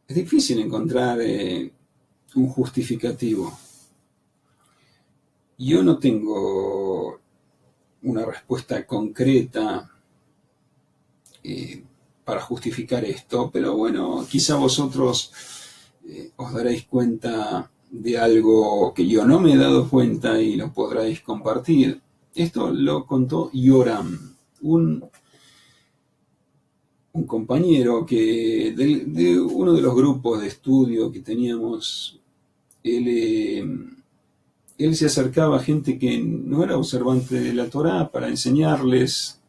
difícil encontrar un justificativo. Yo no tengo una respuesta concreta para justificar esto, pero bueno, quizá vosotros os daréis cuenta de algo que yo no me he dado cuenta y lo podréis compartir. Esto lo contó Yoram, un compañero que de uno de los grupos de estudio que teníamos. Él se acercaba a gente que no era observante de la Torá para enseñarles.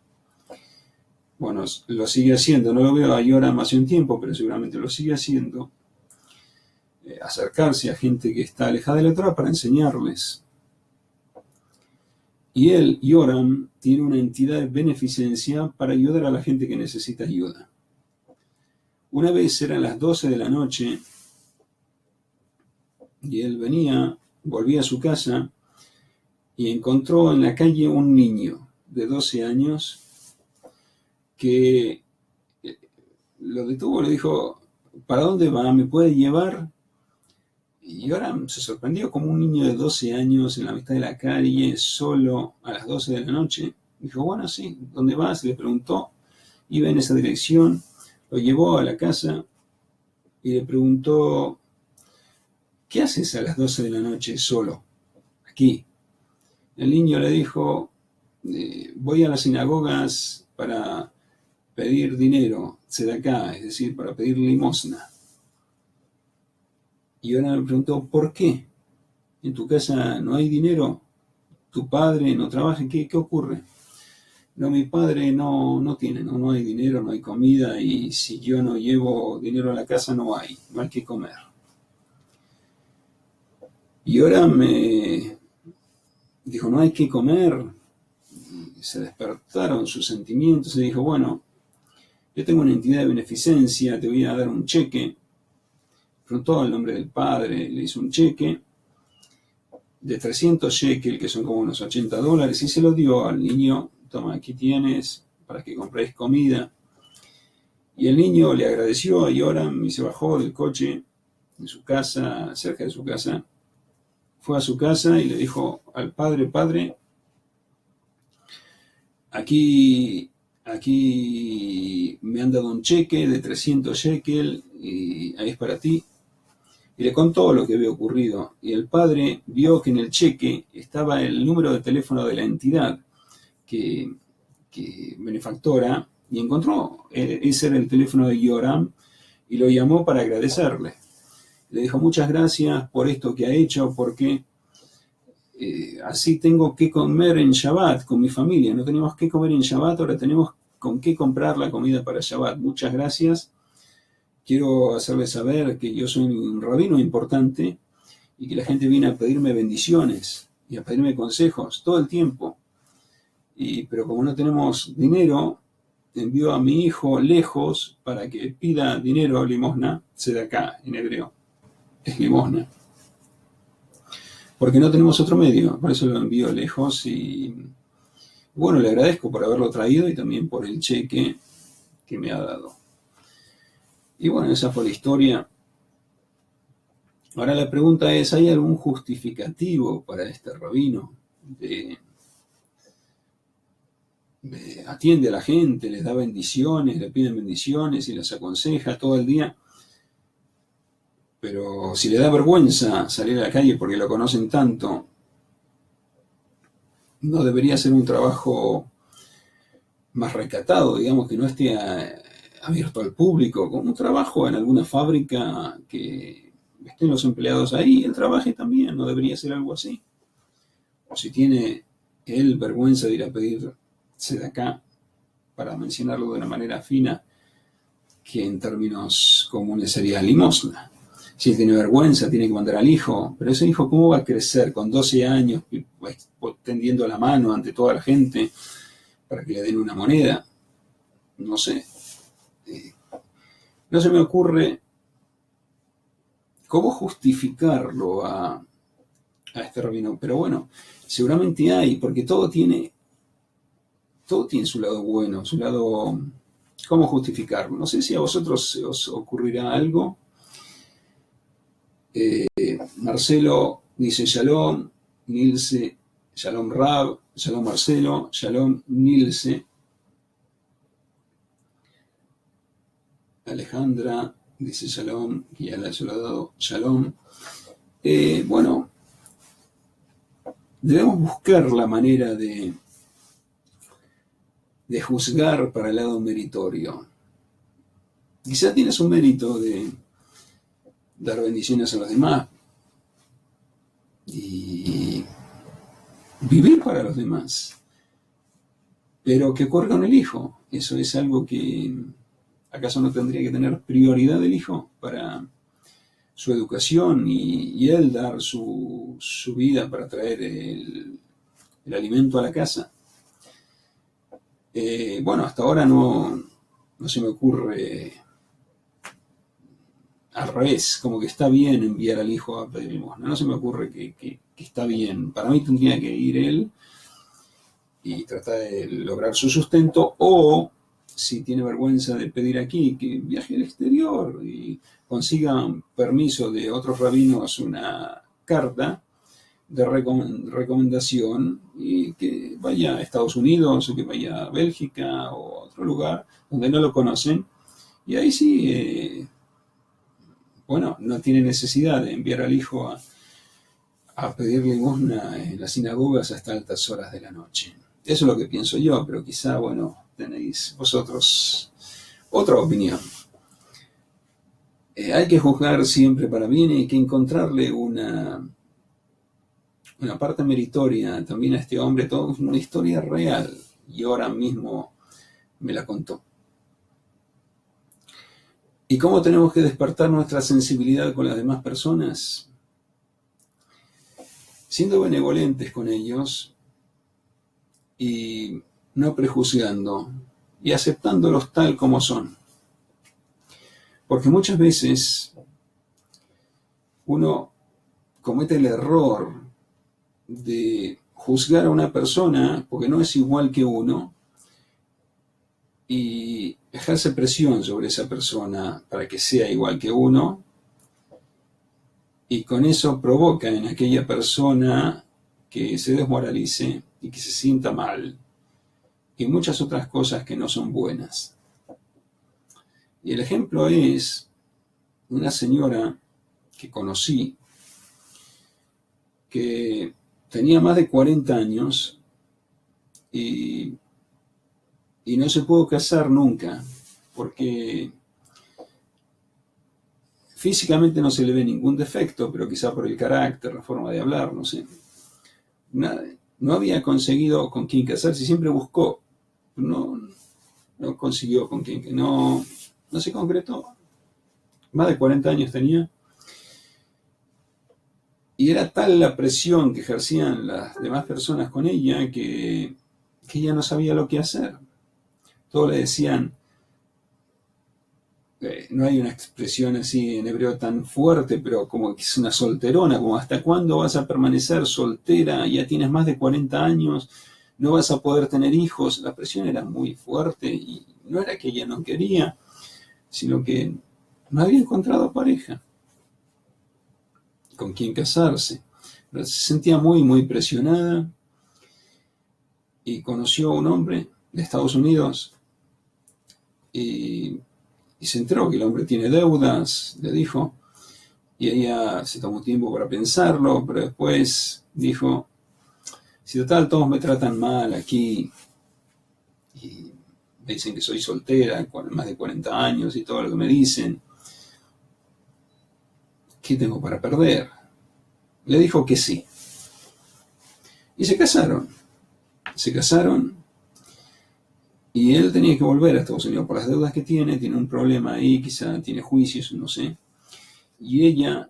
Bueno, lo sigue haciendo, no lo veo a Yoram hace un tiempo, pero seguramente lo sigue haciendo. Acercarse a gente que está alejada de la Torá para enseñarles. Y él, Yoram, tiene una entidad de beneficencia para ayudar a la gente que necesita ayuda. Una vez eran las 12 de la noche y él volvía a su casa y encontró en la calle un niño de 12 años que lo detuvo, le dijo: ¿para dónde va? ¿Me puede llevar? Y ahora se sorprendió, como un niño de 12 años en la mitad de la calle, solo a las 12 de la noche. Dijo: bueno, sí, ¿dónde vas? Le preguntó, iba en esa dirección, lo llevó a la casa y le preguntó: ¿qué haces a las 12 de la noche solo, aquí? El niño le dijo: voy a las sinagogas para pedir dinero, tzedaká, es decir, para pedir limosna. Y ahora me preguntó: ¿por qué? ¿En tu casa no hay dinero? ¿Tu padre no trabaja? ¿Qué ocurre? No, mi padre no tiene, no hay dinero, no hay comida, y si yo no llevo dinero a la casa no hay que comer. Y ahora dijo, no hay que comer. Y se despertaron sus sentimientos y dijo, bueno, yo tengo una entidad de beneficencia, te voy a dar un cheque. Preguntó el nombre del padre, le hizo un cheque de 300 shekel, que son como unos $80, y se lo dio al niño. Toma, aquí tienes para que compréis comida. Y el niño le agradeció a Yoram y se bajó del coche en su casa, cerca de su casa. Fue a su casa y le dijo al padre, padre, aquí me han dado un cheque de 300 shekel y ahí es para ti. Y le contó lo que había ocurrido. Y el padre vio que en el cheque estaba el número de teléfono de la entidad que benefactora, y encontró, ese era el teléfono de Yoram, y lo llamó para agradecerle. Le dijo, muchas gracias por esto que ha hecho, porque así tengo que comer en Shabbat con mi familia. No teníamos que comer en Shabbat, ahora tenemos con qué comprar la comida para Shabbat. Muchas gracias. Quiero hacerles saber que yo soy un rabino importante y que la gente viene a pedirme bendiciones y a pedirme consejos todo el tiempo. Pero como no tenemos dinero, envío a mi hijo lejos para que pida dinero, limosna, tzedakah en hebreo, es limosna. Porque no tenemos otro medio, por eso lo envío lejos y bueno, le agradezco por haberlo traído y también por el cheque que me ha dado. Y bueno, esa fue la historia. Ahora la pregunta es, ¿hay algún justificativo para este rabino? Atiende a la gente, les da bendiciones, le piden bendiciones y les aconseja todo el día. Pero si le da vergüenza salir a la calle porque lo conocen tanto, ¿no debería ser un trabajo más recatado, digamos, que no esté abierto al público, como un trabajo en alguna fábrica que estén los empleados ahí, él trabaje también? ¿No debería ser algo así? O si tiene él vergüenza de ir a pedirse de acá, para mencionarlo de una manera fina, que en términos comunes sería limosna. Si él tiene vergüenza, tiene que mandar al hijo, pero ese hijo, ¿cómo va a crecer con 12 años tendiendo la mano ante toda la gente para que le den una moneda? No sé. No se me ocurre cómo justificarlo a este rabino, pero bueno, seguramente hay, porque todo tiene su lado bueno, su lado. ¿Cómo justificarlo? No sé si a vosotros os ocurrirá algo. Marcelo dice Shalom, Nilce, Shalom Rab, Shalom Marcelo, Shalom Nilce. Alejandra dice Shalom, que ya le he dado Shalom. Bueno, debemos buscar la manera de juzgar para el lado meritorio. Quizá tienes un mérito de dar bendiciones a los demás y vivir para los demás, pero ¿qué ocurre con el hijo? Eso es algo que ¿acaso no tendría que tener prioridad el hijo para su educación y él dar su vida para traer el alimento a la casa? Bueno, hasta ahora no se me ocurre. Al revés, como que está bien enviar al hijo a pedir limosna. No se me ocurre que está bien. Para mí tendría que ir él y tratar de lograr su sustento, o si tiene vergüenza de pedir aquí, que viaje al exterior y consiga un permiso de otros rabinos, una carta de recomendación, y que vaya a Estados Unidos o que vaya a Bélgica o a otro lugar donde no lo conocen, y ahí sí, bueno, no tiene necesidad de enviar al hijo a pedir limosna en las sinagogas hasta altas horas de la noche. Eso es lo que pienso yo, pero quizá, bueno, tenéis vosotros otra opinión. Hay que juzgar siempre para bien y hay que encontrarle una parte meritoria también a este hombre, todo una historia real, y ahora mismo me la contó. ¿Y cómo tenemos que despertar nuestra sensibilidad con las demás personas? siendo benevolentes con ellos y no prejuzgando y aceptándolos tal como son. Porque muchas veces uno comete el error de juzgar a una persona porque no es igual que uno y ejerce presión sobre esa persona para que sea igual que uno, y con eso provoca en aquella persona que se desmoralice y que se sienta mal y muchas otras cosas que no son buenas. Y el ejemplo es una señora que conocí que tenía más de 40 años y no se pudo casar nunca porque físicamente no se le ve ningún defecto, pero quizá por el carácter, la forma de hablar, no sé. No había conseguido con quién casarse, siempre buscó, no consiguió con quién, no se concretó. Más de 40 años tenía. Y era tal la presión que ejercían las demás personas con ella que ella no sabía lo que hacer. Todos le decían, no hay una expresión así en hebreo tan fuerte, pero como que es una solterona, como ¿hasta cuándo vas a permanecer soltera? Ya tienes más de 40 años, no vas a poder tener hijos. La presión era muy fuerte y no era que ella no quería, sino que no había encontrado pareja con quien casarse. Pero se sentía muy, muy presionada y conoció a un hombre de Estados Unidos y se enteró que el hombre tiene deudas, le dijo, y ella se tomó tiempo para pensarlo, pero después dijo, si total todos me tratan mal aquí y me dicen que soy soltera con más de 40 años y todo lo que me dicen, ¿qué tengo para perder? Le dijo que sí. Y se casaron. Y él tenía que volver a Estados Unidos por las deudas que tiene un problema ahí, quizá tiene juicios, no sé. Y ella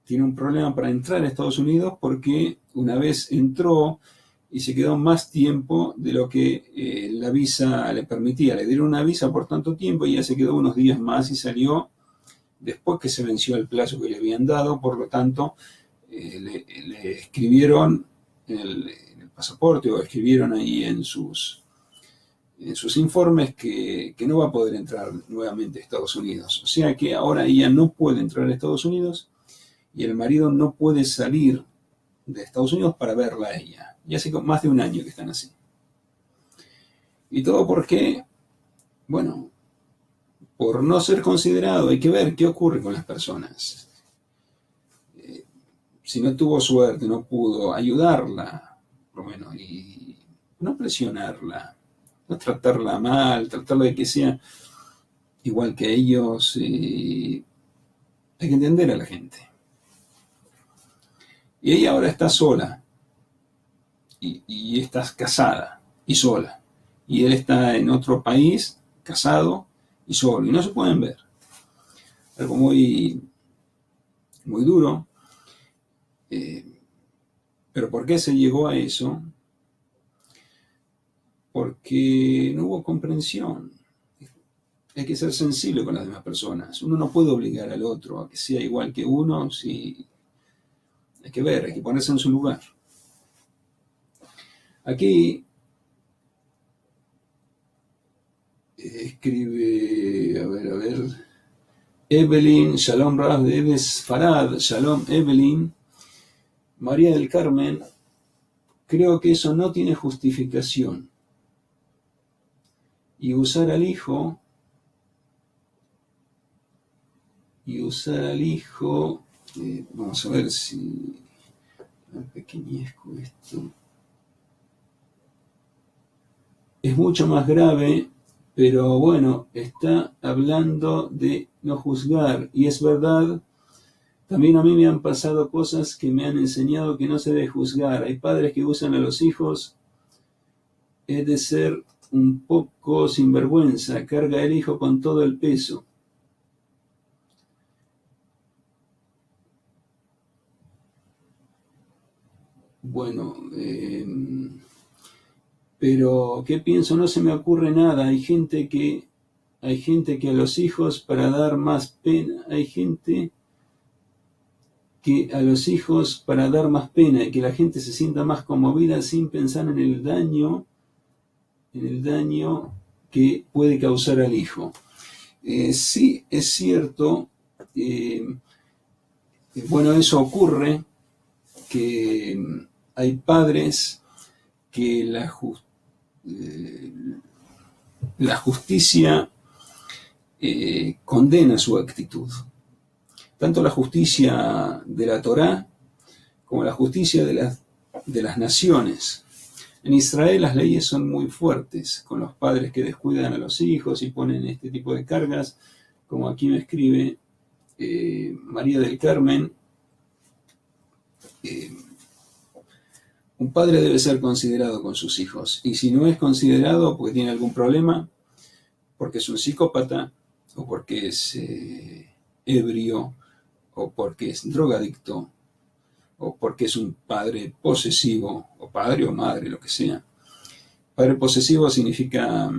tiene un problema para entrar a Estados Unidos porque una vez entró y se quedó más tiempo de lo que la visa le permitía. Le dieron una visa por tanto tiempo y ella se quedó unos días más y salió después que se venció el plazo que le habían dado. Por lo tanto, le escribieron en el pasaporte o escribieron ahí en sus informes que no va a poder entrar nuevamente a Estados Unidos. O sea que ahora ella no puede entrar a Estados Unidos y el marido no puede salir de Estados Unidos para verla a ella. Y hace más de un año que están así. Y todo porque, bueno, por no ser considerado, hay que ver qué ocurre con las personas. Si no tuvo suerte, no pudo ayudarla, por lo menos, y no presionarla, no tratarla mal, tratarla de que sea igual que ellos. Hay que entender a la gente. Y ella ahora está sola, y está casada y sola. Y él está en otro país, casado y solo, y no se pueden ver. Algo muy, muy duro. Pero ¿por qué se llegó a eso? Porque no hubo comprensión. Hay que ser sensible con las demás personas. Uno no puede obligar al otro a que sea igual que uno. Si hay que ver, hay que ponerse en su lugar. Aquí escribe, a ver, Evelyn, Shalom Rav de Eves Farad, Shalom Evelyn, María del Carmen, creo que eso no tiene justificación. Y usar al hijo, vamos a ver si pequeñezco esto. Es mucho más grave, pero bueno, está hablando de no juzgar, y es verdad. También a mí me han pasado cosas que me han enseñado que no se debe juzgar. Hay padres que usan a los hijos, es de ser un poco sinvergüenza, carga el hijo con todo el peso. Bueno, pero ¿qué pienso? No se me ocurre nada. Hay gente que a los hijos para dar más pena, hay gente que a los hijos para dar más pena y que la gente se sienta más conmovida sin pensar en el daño que puede causar al hijo. Sí, es cierto. Bueno, eso ocurre, que hay padres que la justicia condena su actitud. Tanto la justicia de la Torá como la justicia de las naciones. En Israel las leyes son muy fuertes con los padres que descuidan a los hijos y ponen este tipo de cargas, como aquí me escribe María del Carmen. Un padre debe ser considerado con sus hijos, y si no es considerado porque tiene algún problema, porque es un psicópata, o porque es ebrio, o porque es drogadicto, o porque es un padre posesivo, o padre o madre, lo que sea. Padre posesivo significa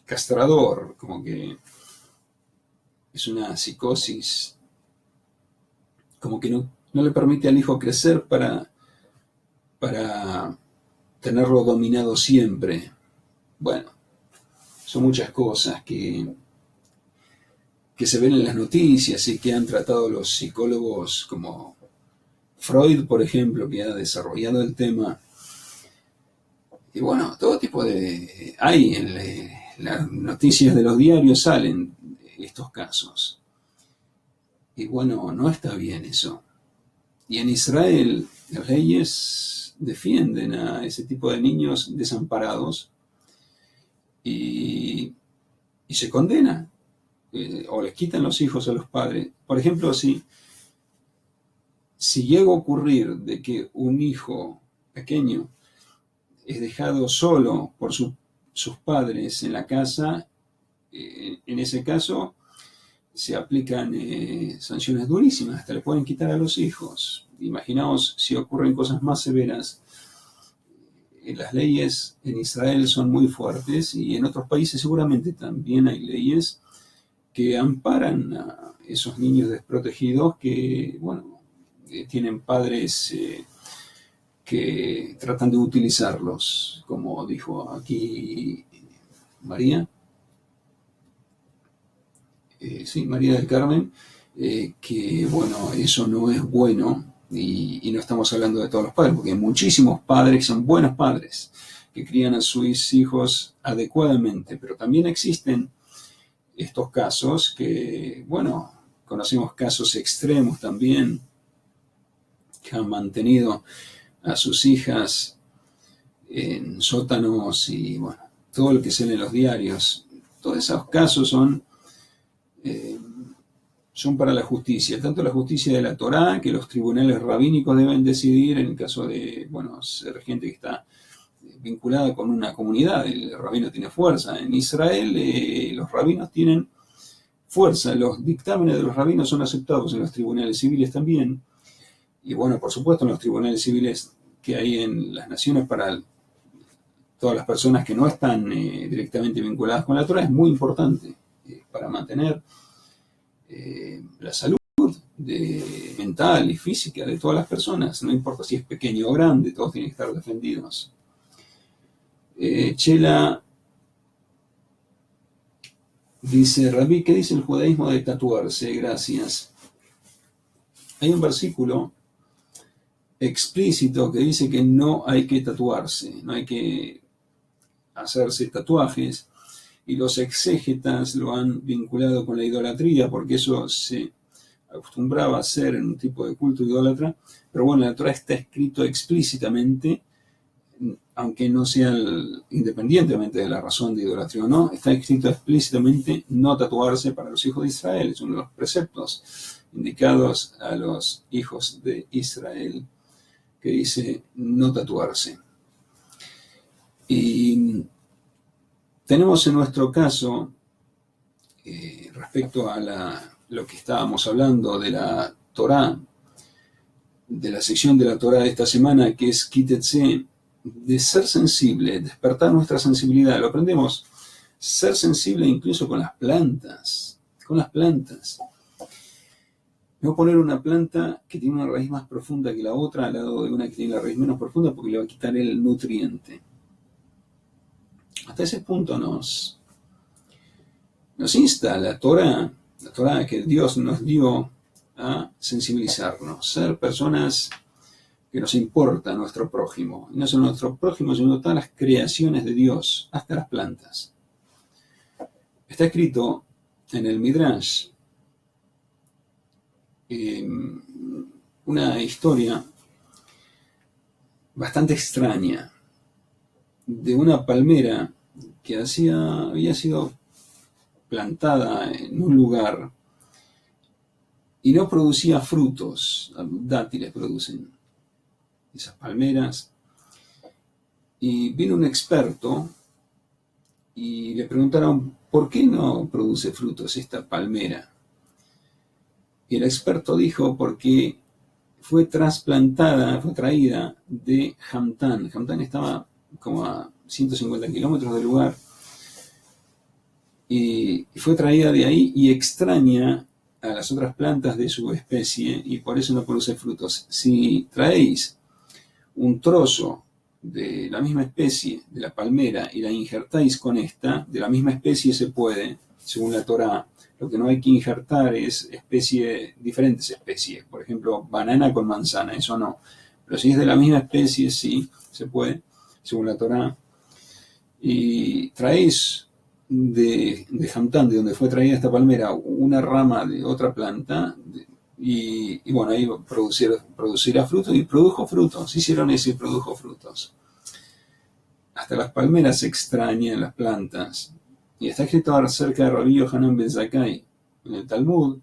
castrador, como que es una psicosis, como que no le permite al hijo crecer para tenerlo dominado siempre. Bueno, son muchas cosas que se ven en las noticias y que han tratado los psicólogos como Freud, por ejemplo, que ha desarrollado el tema. Y bueno, todo tipo de... Hay en las noticias de los diarios salen estos casos. Y bueno, no está bien eso. Y en Israel las leyes defienden a ese tipo de niños desamparados y se condena. O les quitan los hijos a los padres. Por ejemplo, si llega a ocurrir de que un hijo pequeño es dejado solo por sus padres en la casa, en ese caso se aplican sanciones durísimas, hasta le pueden quitar a los hijos. Imaginaos si ocurren cosas más severas. Las leyes en Israel son muy fuertes y en otros países seguramente también hay leyes que amparan a esos niños desprotegidos que, bueno, tienen padres que tratan de utilizarlos, como dijo aquí María. Sí, María del Carmen, que, bueno, eso no es bueno y no estamos hablando de todos los padres, porque hay muchísimos padres que son buenos padres, que crían a sus hijos adecuadamente, pero también existen estos casos que, bueno, conocemos casos extremos también, que han mantenido a sus hijas en sótanos y, bueno, todo lo que se lee en los diarios. Todos esos casos son para la justicia, tanto la justicia de la Torá, que los tribunales rabínicos deben decidir en el caso de, bueno, ser gente que está vinculada con una comunidad, el rabino tiene fuerza. En Israel los rabinos tienen fuerza, los dictámenes de los rabinos son aceptados en los tribunales civiles también, y bueno, por supuesto en los tribunales civiles que hay en las naciones para todas las personas que no están directamente vinculadas con la Torá, es muy importante para mantener la salud mental y física de todas las personas, no importa si es pequeño o grande, todos tienen que estar defendidos. Chela dice, Rabí, ¿qué dice el judaísmo de tatuarse? Gracias. Hay un versículo explícito que dice que no hay que tatuarse, no hay que hacerse tatuajes, y los exégetas lo han vinculado con la idolatría, porque eso se acostumbraba a hacer en un tipo de culto idólatra, pero bueno, la Torá está escrito explícitamente, aunque no sea independientemente de la razón de idolatría o no, está escrito explícitamente no tatuarse para los hijos de Israel, es uno de los preceptos indicados a los hijos de Israel, que dice no tatuarse. Y tenemos en nuestro caso, respecto a lo que estábamos hablando de la Torá, de la sección de la Torá de esta semana, que es Kitetse, de ser sensible, despertar nuestra sensibilidad. Lo aprendemos, ser sensible incluso con las plantas, con las plantas. Me voy a poner una planta que tiene una raíz más profunda que la otra al lado de una que tiene la raíz menos profunda porque le va a quitar el nutriente. Hasta ese punto nos insta la Torá que Dios nos dio a sensibilizarnos, ser personas que nos importa nuestro prójimo. Y no solo nuestro prójimo, sino todas las creaciones de Dios, hasta las plantas. Está escrito en el Midrash una historia bastante extraña de una palmera que había sido plantada en un lugar y no producía frutos. Dátiles producen esas palmeras. Y vino un experto y le preguntaron, ¿por qué no produce frutos esta palmera? Y el experto dijo, porque fue traída de Hamtán. Hamtán estaba como a 150 kilómetros del lugar. Y fue traída de ahí y extraña a las otras plantas de su especie y por eso no produce frutos. Si traéis un trozo de la misma especie, de la palmera, y la injertáis con esta, de la misma especie se puede, según la Torá. Lo que no hay que injertar es diferentes especies. Por ejemplo, banana con manzana, eso no. Pero si es de la misma especie, sí, se puede, según la Torá. Y traéis de Hamtán, de donde fue traída esta palmera, una rama de otra planta, y bueno, ahí producirá frutos, y produjo frutos. Hicieron eso y produjo frutos. Hasta las palmeras se extrañan las plantas. Y está escrito acerca de Rabbi Yohanan ben Zakkai en el Talmud,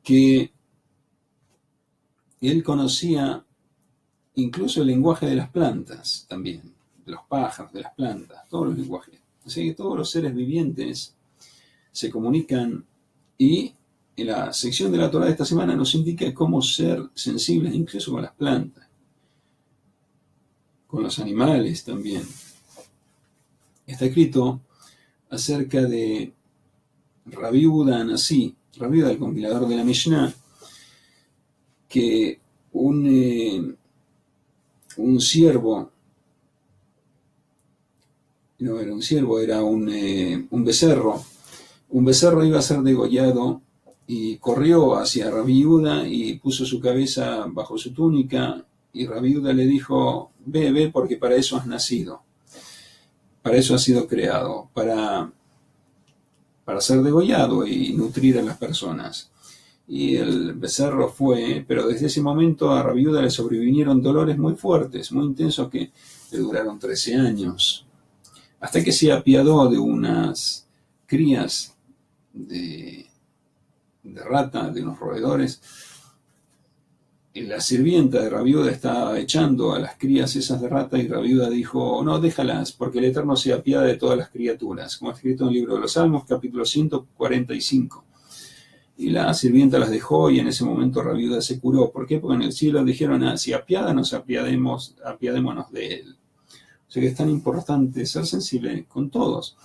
que él conocía incluso el lenguaje de las plantas también, de los pájaros, de las plantas, todos los lenguajes. Así que todos los seres vivientes se comunican, y en la sección de la Torá de esta semana nos indica cómo ser sensibles incluso con las plantas, con los animales también. Está escrito acerca de Rabbi Yehuda Anasí, Rabbi Yehuda, el compilador de la Mishnah, que un ciervo, no era un ciervo, era un becerro. Un becerro iba a ser degollado y corrió hacia Rabbi Yehuda y puso su cabeza bajo su túnica, y Rabbi Yehuda le dijo, ve, porque para eso has nacido. Para eso has sido creado, para ser degollado y nutrir a las personas. Y el becerro fue, pero desde ese momento a Rabbi Yehuda le sobrevinieron dolores muy fuertes, muy intensos, que le duraron 13 años. Hasta que se apiadó de unas crías de rata, de unos roedores. Y la sirvienta de Rabbi Yehuda estaba echando a las crías esas de rata, y Rabbi Yehuda dijo, no, déjalas, porque el Eterno se apiada de todas las criaturas, como escrito en el libro de los Salmos, capítulo 145. Y la sirvienta las dejó, y en ese momento Rabbi Yehuda se curó. ¿Por qué? Porque en el cielo dijeron, si apiádanos, apiadémonos de él. O sea que es tan importante ser sensible con todos,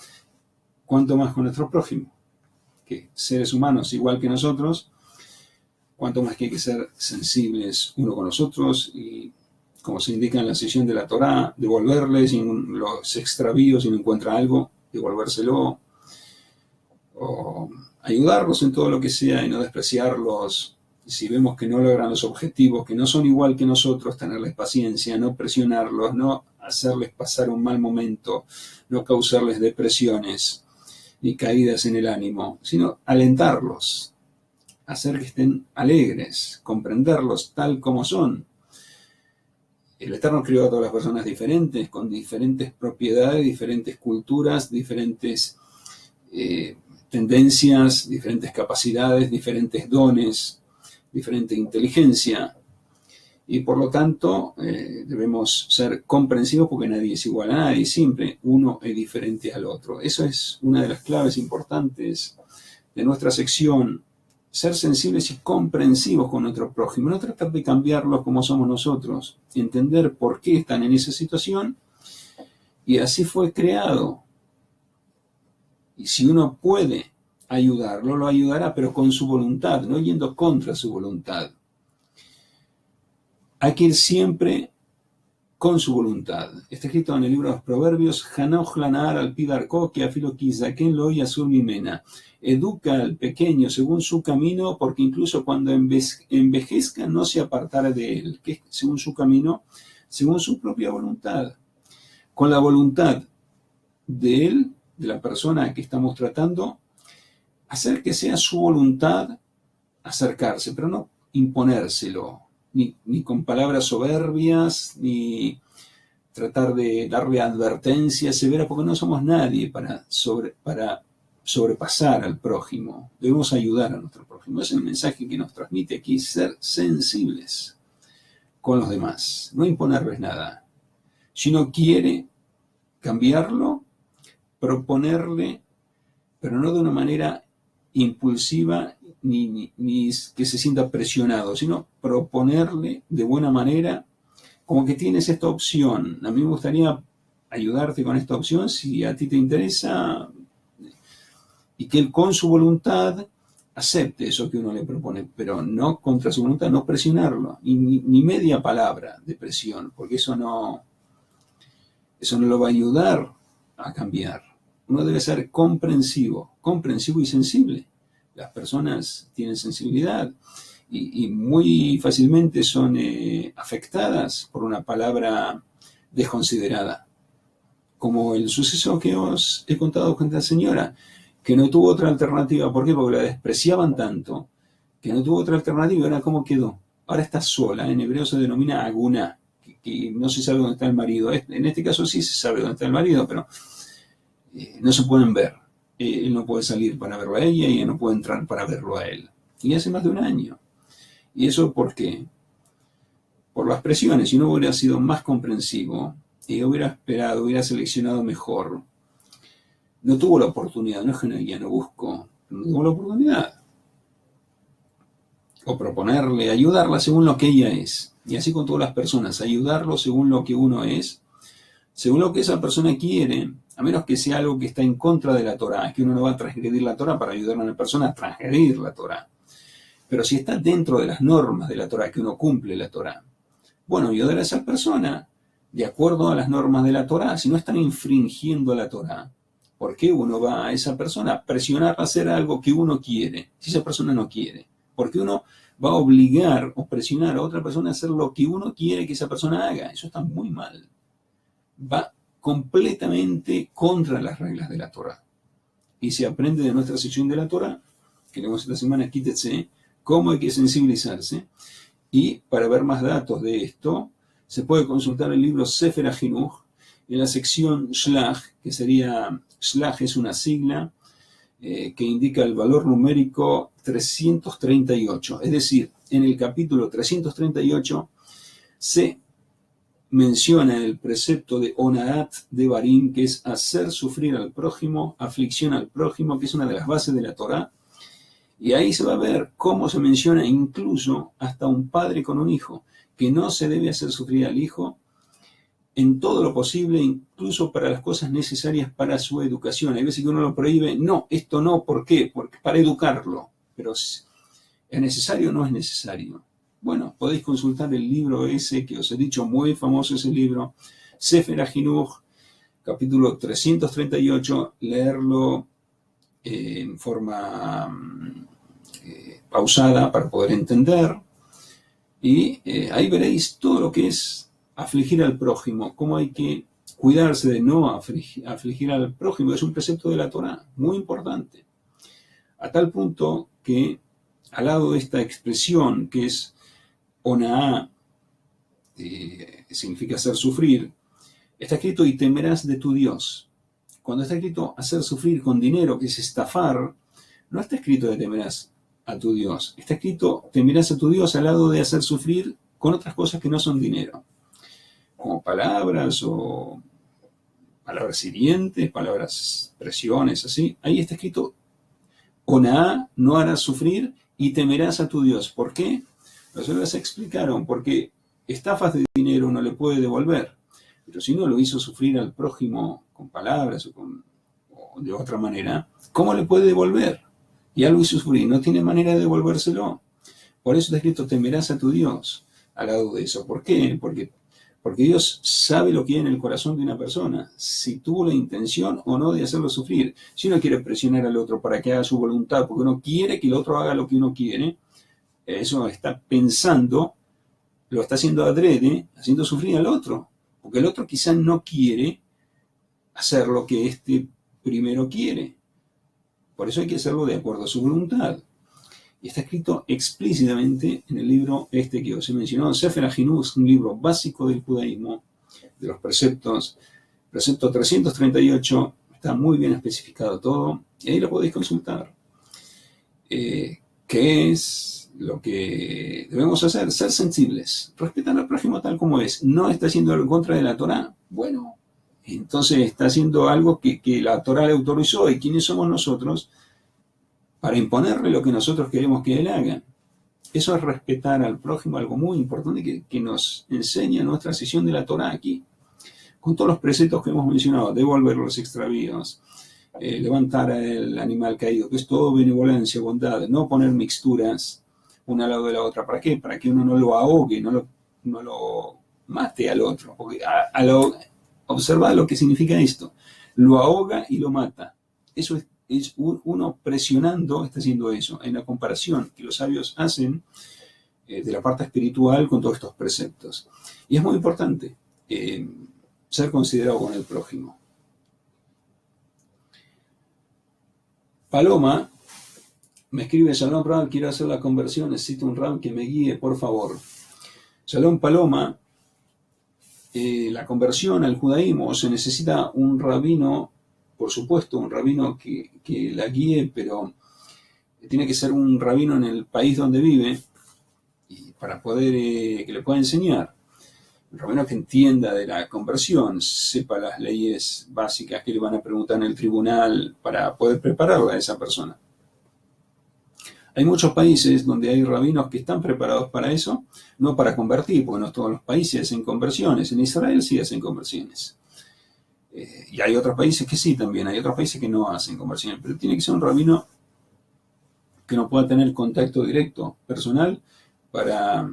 cuanto más con nuestro prójimo, que seres humanos igual que nosotros, cuanto más que hay que ser sensibles uno con los otros, y como se indica en la sección de la Torá, devolverles los extravíos si no encuentra algo, devolvérselo, o ayudarlos en todo lo que sea y no despreciarlos. Si vemos que no logran los objetivos, que no son igual que nosotros, tenerles paciencia, no presionarlos, no hacerles pasar un mal momento, no causarles depresiones ni caídas en el ánimo, sino alentarlos, hacer que estén alegres, comprenderlos tal como son. El Eterno creó a todas las personas diferentes, con diferentes propiedades, diferentes culturas, diferentes tendencias, diferentes capacidades, diferentes dones, diferente inteligencia. Y por lo tanto debemos ser comprensivos, porque nadie es igual a nadie, siempre uno es diferente al otro. Eso es una de las claves importantes de nuestra sección ser sensibles y comprensivos con nuestro prójimo, no tratar de cambiarlos como somos nosotros, entender por qué están en esa situación, y así fue creado. Y si uno puede ayudarlo, lo ayudará, pero con su voluntad, no yendo contra su voluntad. Hay que ir siempre con su voluntad. Está escrito en el libro de los Proverbios, Hanoch lanar al pidarko que afilo kizaken lo yasur mimena. Educa al pequeño según su camino, porque incluso cuando envejezca no se apartará de él, que es según su camino, según su propia voluntad. Con la voluntad de él, de la persona que estamos tratando, hacer que sea su voluntad acercarse, pero no imponérselo, ni con palabras soberbias, ni tratar de darle advertencias severas, porque no somos nadie para sobrepasar al prójimo. Debemos ayudar a nuestro prójimo. Es el mensaje que nos transmite aquí, ser sensibles con los demás, no imponerles nada. Si uno quiere cambiarlo, proponerle, pero no de una manera impulsiva ni que se sienta presionado, sino proponerle de buena manera, como que tienes esta opción. A mí me gustaría ayudarte con esta opción si a ti te interesa, y que él con su voluntad acepte eso que uno le propone, pero no contra su voluntad, no presionarlo, ni media palabra de presión, porque eso no lo va a ayudar a cambiar. Uno debe ser comprensivo y sensible. Las personas tienen sensibilidad y muy fácilmente son afectadas por una palabra desconsiderada. Como el suceso que os he contado con esta señora, que no tuvo otra alternativa. ¿Por qué? Porque la despreciaban tanto que no tuvo otra alternativa. Era cómo quedó. Ahora está sola. En hebreo se denomina aguná, que no se sabe dónde está el marido. En este caso sí se sabe dónde está el marido, pero no se pueden ver. Él no puede salir para verlo a ella y ella no puede entrar para verlo a él. Y hace más de un año. ¿Y eso por qué? Por las presiones. Si uno hubiera sido más comprensivo y hubiera esperado, hubiera seleccionado mejor, no tuvo la oportunidad. No es que ella no buscó, no tuvo la oportunidad. O proponerle, ayudarla según lo que ella es. Y así con todas las personas, ayudarlo según lo que uno es, según lo que esa persona quiere, a menos que sea algo que está en contra de la Torá, que uno no va a transgredir la Torá para ayudar a una persona a transgredir la Torá. Pero si está dentro de las normas de la Torá, que uno cumple la Torá, bueno, ayudar a esa persona de acuerdo a las normas de la Torá. Si no están infringiendo la Torá, ¿por qué uno va a esa persona a presionarla a hacer algo que uno quiere, si esa persona no quiere? Porque uno va a obligar o presionar a otra persona a hacer lo que uno quiere que esa persona haga. Eso está muy mal. Va completamente contra las reglas de la Torá. Y se aprende de nuestra sección de la Torá, que leemos esta semana, quítese, cómo hay que sensibilizarse. Y para ver más datos de esto, se puede consultar el libro Sefer HaChinuch, en la sección Shlach, que sería, Shlach es una sigla que indica el valor numérico 338. Es decir, en el capítulo 338 se menciona el precepto de Onaat de Barim, que es hacer sufrir al prójimo, aflicción al prójimo, que es una de las bases de la Torá. Y ahí se va a ver cómo se menciona incluso hasta un padre con un hijo, que no se debe hacer sufrir al hijo en todo lo posible, incluso para las cosas necesarias para su educación. Hay veces que uno lo prohíbe, no, esto no, ¿por qué? Porque para educarlo. Pero ¿es necesario o no es necesario? Bueno, podéis consultar el libro ese que os he dicho, muy famoso ese libro, Sefer HaChinuch, capítulo 338, leerlo en forma pausada para poder entender, y ahí veréis todo lo que es afligir al prójimo, cómo hay que cuidarse de no afligir al prójimo. Es un precepto de la Torá, muy importante, a tal punto que al lado de esta expresión que es Onaá, significa hacer sufrir, está escrito y temerás de tu Dios. Cuando está escrito hacer sufrir con dinero, que es estafar, no está escrito de temerás a tu Dios. Está escrito temerás a tu Dios al lado de hacer sufrir con otras cosas que no son dinero, como palabras o palabras hirientes, palabras, presiones, así. Ahí está escrito Onaá, no harás sufrir, y temerás a tu Dios. ¿Por qué? Los sabios explicaron, porque estafas de dinero no le puede devolver, pero si no lo hizo sufrir al prójimo con palabras o de otra manera, ¿cómo le puede devolver? Ya lo hizo sufrir, no tiene manera de devolvérselo. Por eso está escrito, temerás a tu Dios al lado de eso. ¿Por qué? Porque Dios sabe lo que hay en el corazón de una persona, si tuvo la intención o no de hacerlo sufrir. Si uno quiere presionar al otro para que haga su voluntad, porque uno quiere que el otro haga lo que uno quiere, eso está pensando, lo está haciendo adrede, haciendo sufrir al otro. Porque el otro quizás no quiere hacer lo que este primero quiere. Por eso hay que hacerlo de acuerdo a su voluntad. Y está escrito explícitamente en el libro que os he mencionado, Sefer HaChinuch, un libro básico del judaísmo, de los preceptos, precepto 338, está muy bien especificado todo, y ahí lo podéis consultar. ¿Qué es lo que debemos hacer? Ser sensibles, respetar al prójimo tal como es. No está haciendo algo en contra de la Torá, bueno, entonces está haciendo algo que la Torá le autorizó, y ¿quiénes somos nosotros para imponerle lo que nosotros queremos que él haga? Eso es respetar al prójimo, algo muy importante que nos enseña nuestra sesión de la Torá aquí, con todos los preceptos que hemos mencionado: devolver los extravíos, levantar al animal caído, que es todo benevolencia, bondad, no poner mixturas una al lado de la otra. ¿Para qué? Para que uno no lo ahogue, no lo mate al otro. Porque observad lo que significa esto: lo ahoga y lo mata. Eso es uno presionando, está haciendo eso, en la comparación que los sabios hacen de la parte espiritual con todos estos preceptos. Y es muy importante ser considerado con el prójimo. Paloma me escribe: Shalom Rab, quiero hacer la conversión, necesito un Rab que me guíe, por favor. Shalom Paloma, la conversión al judaísmo se necesita un rabino, por supuesto, un rabino que la guíe, pero tiene que ser un rabino en el país donde vive, y para poder que le pueda enseñar. Un rabino que entienda de la conversión, sepa las leyes básicas que le van a preguntar en el tribunal para poder prepararla a esa persona. Hay muchos países donde hay rabinos que están preparados para eso, no para convertir, porque no todos los países hacen conversiones. En Israel sí hacen conversiones. Y hay otros países que sí también, hay otros países que no hacen conversiones, pero tiene que ser un rabino que no pueda tener contacto directo, personal, para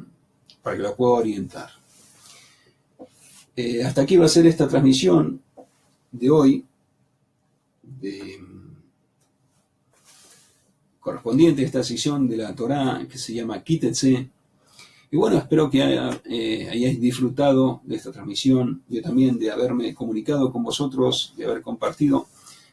que lo pueda orientar. Hasta aquí va a ser esta transmisión de hoy, correspondiente a esta sección de la Torá que se llama Kitetse. Y bueno, espero que hayáis disfrutado de esta transmisión, yo también de haberme comunicado con vosotros, de haber compartido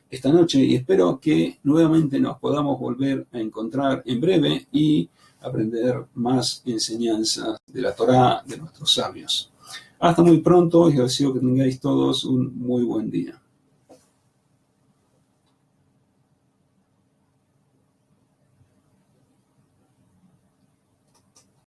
esta noche, y espero que nuevamente nos podamos volver a encontrar en breve y aprender más enseñanzas de la Torá de nuestros sabios. Hasta muy pronto y os deseo que tengáis todos un muy buen día.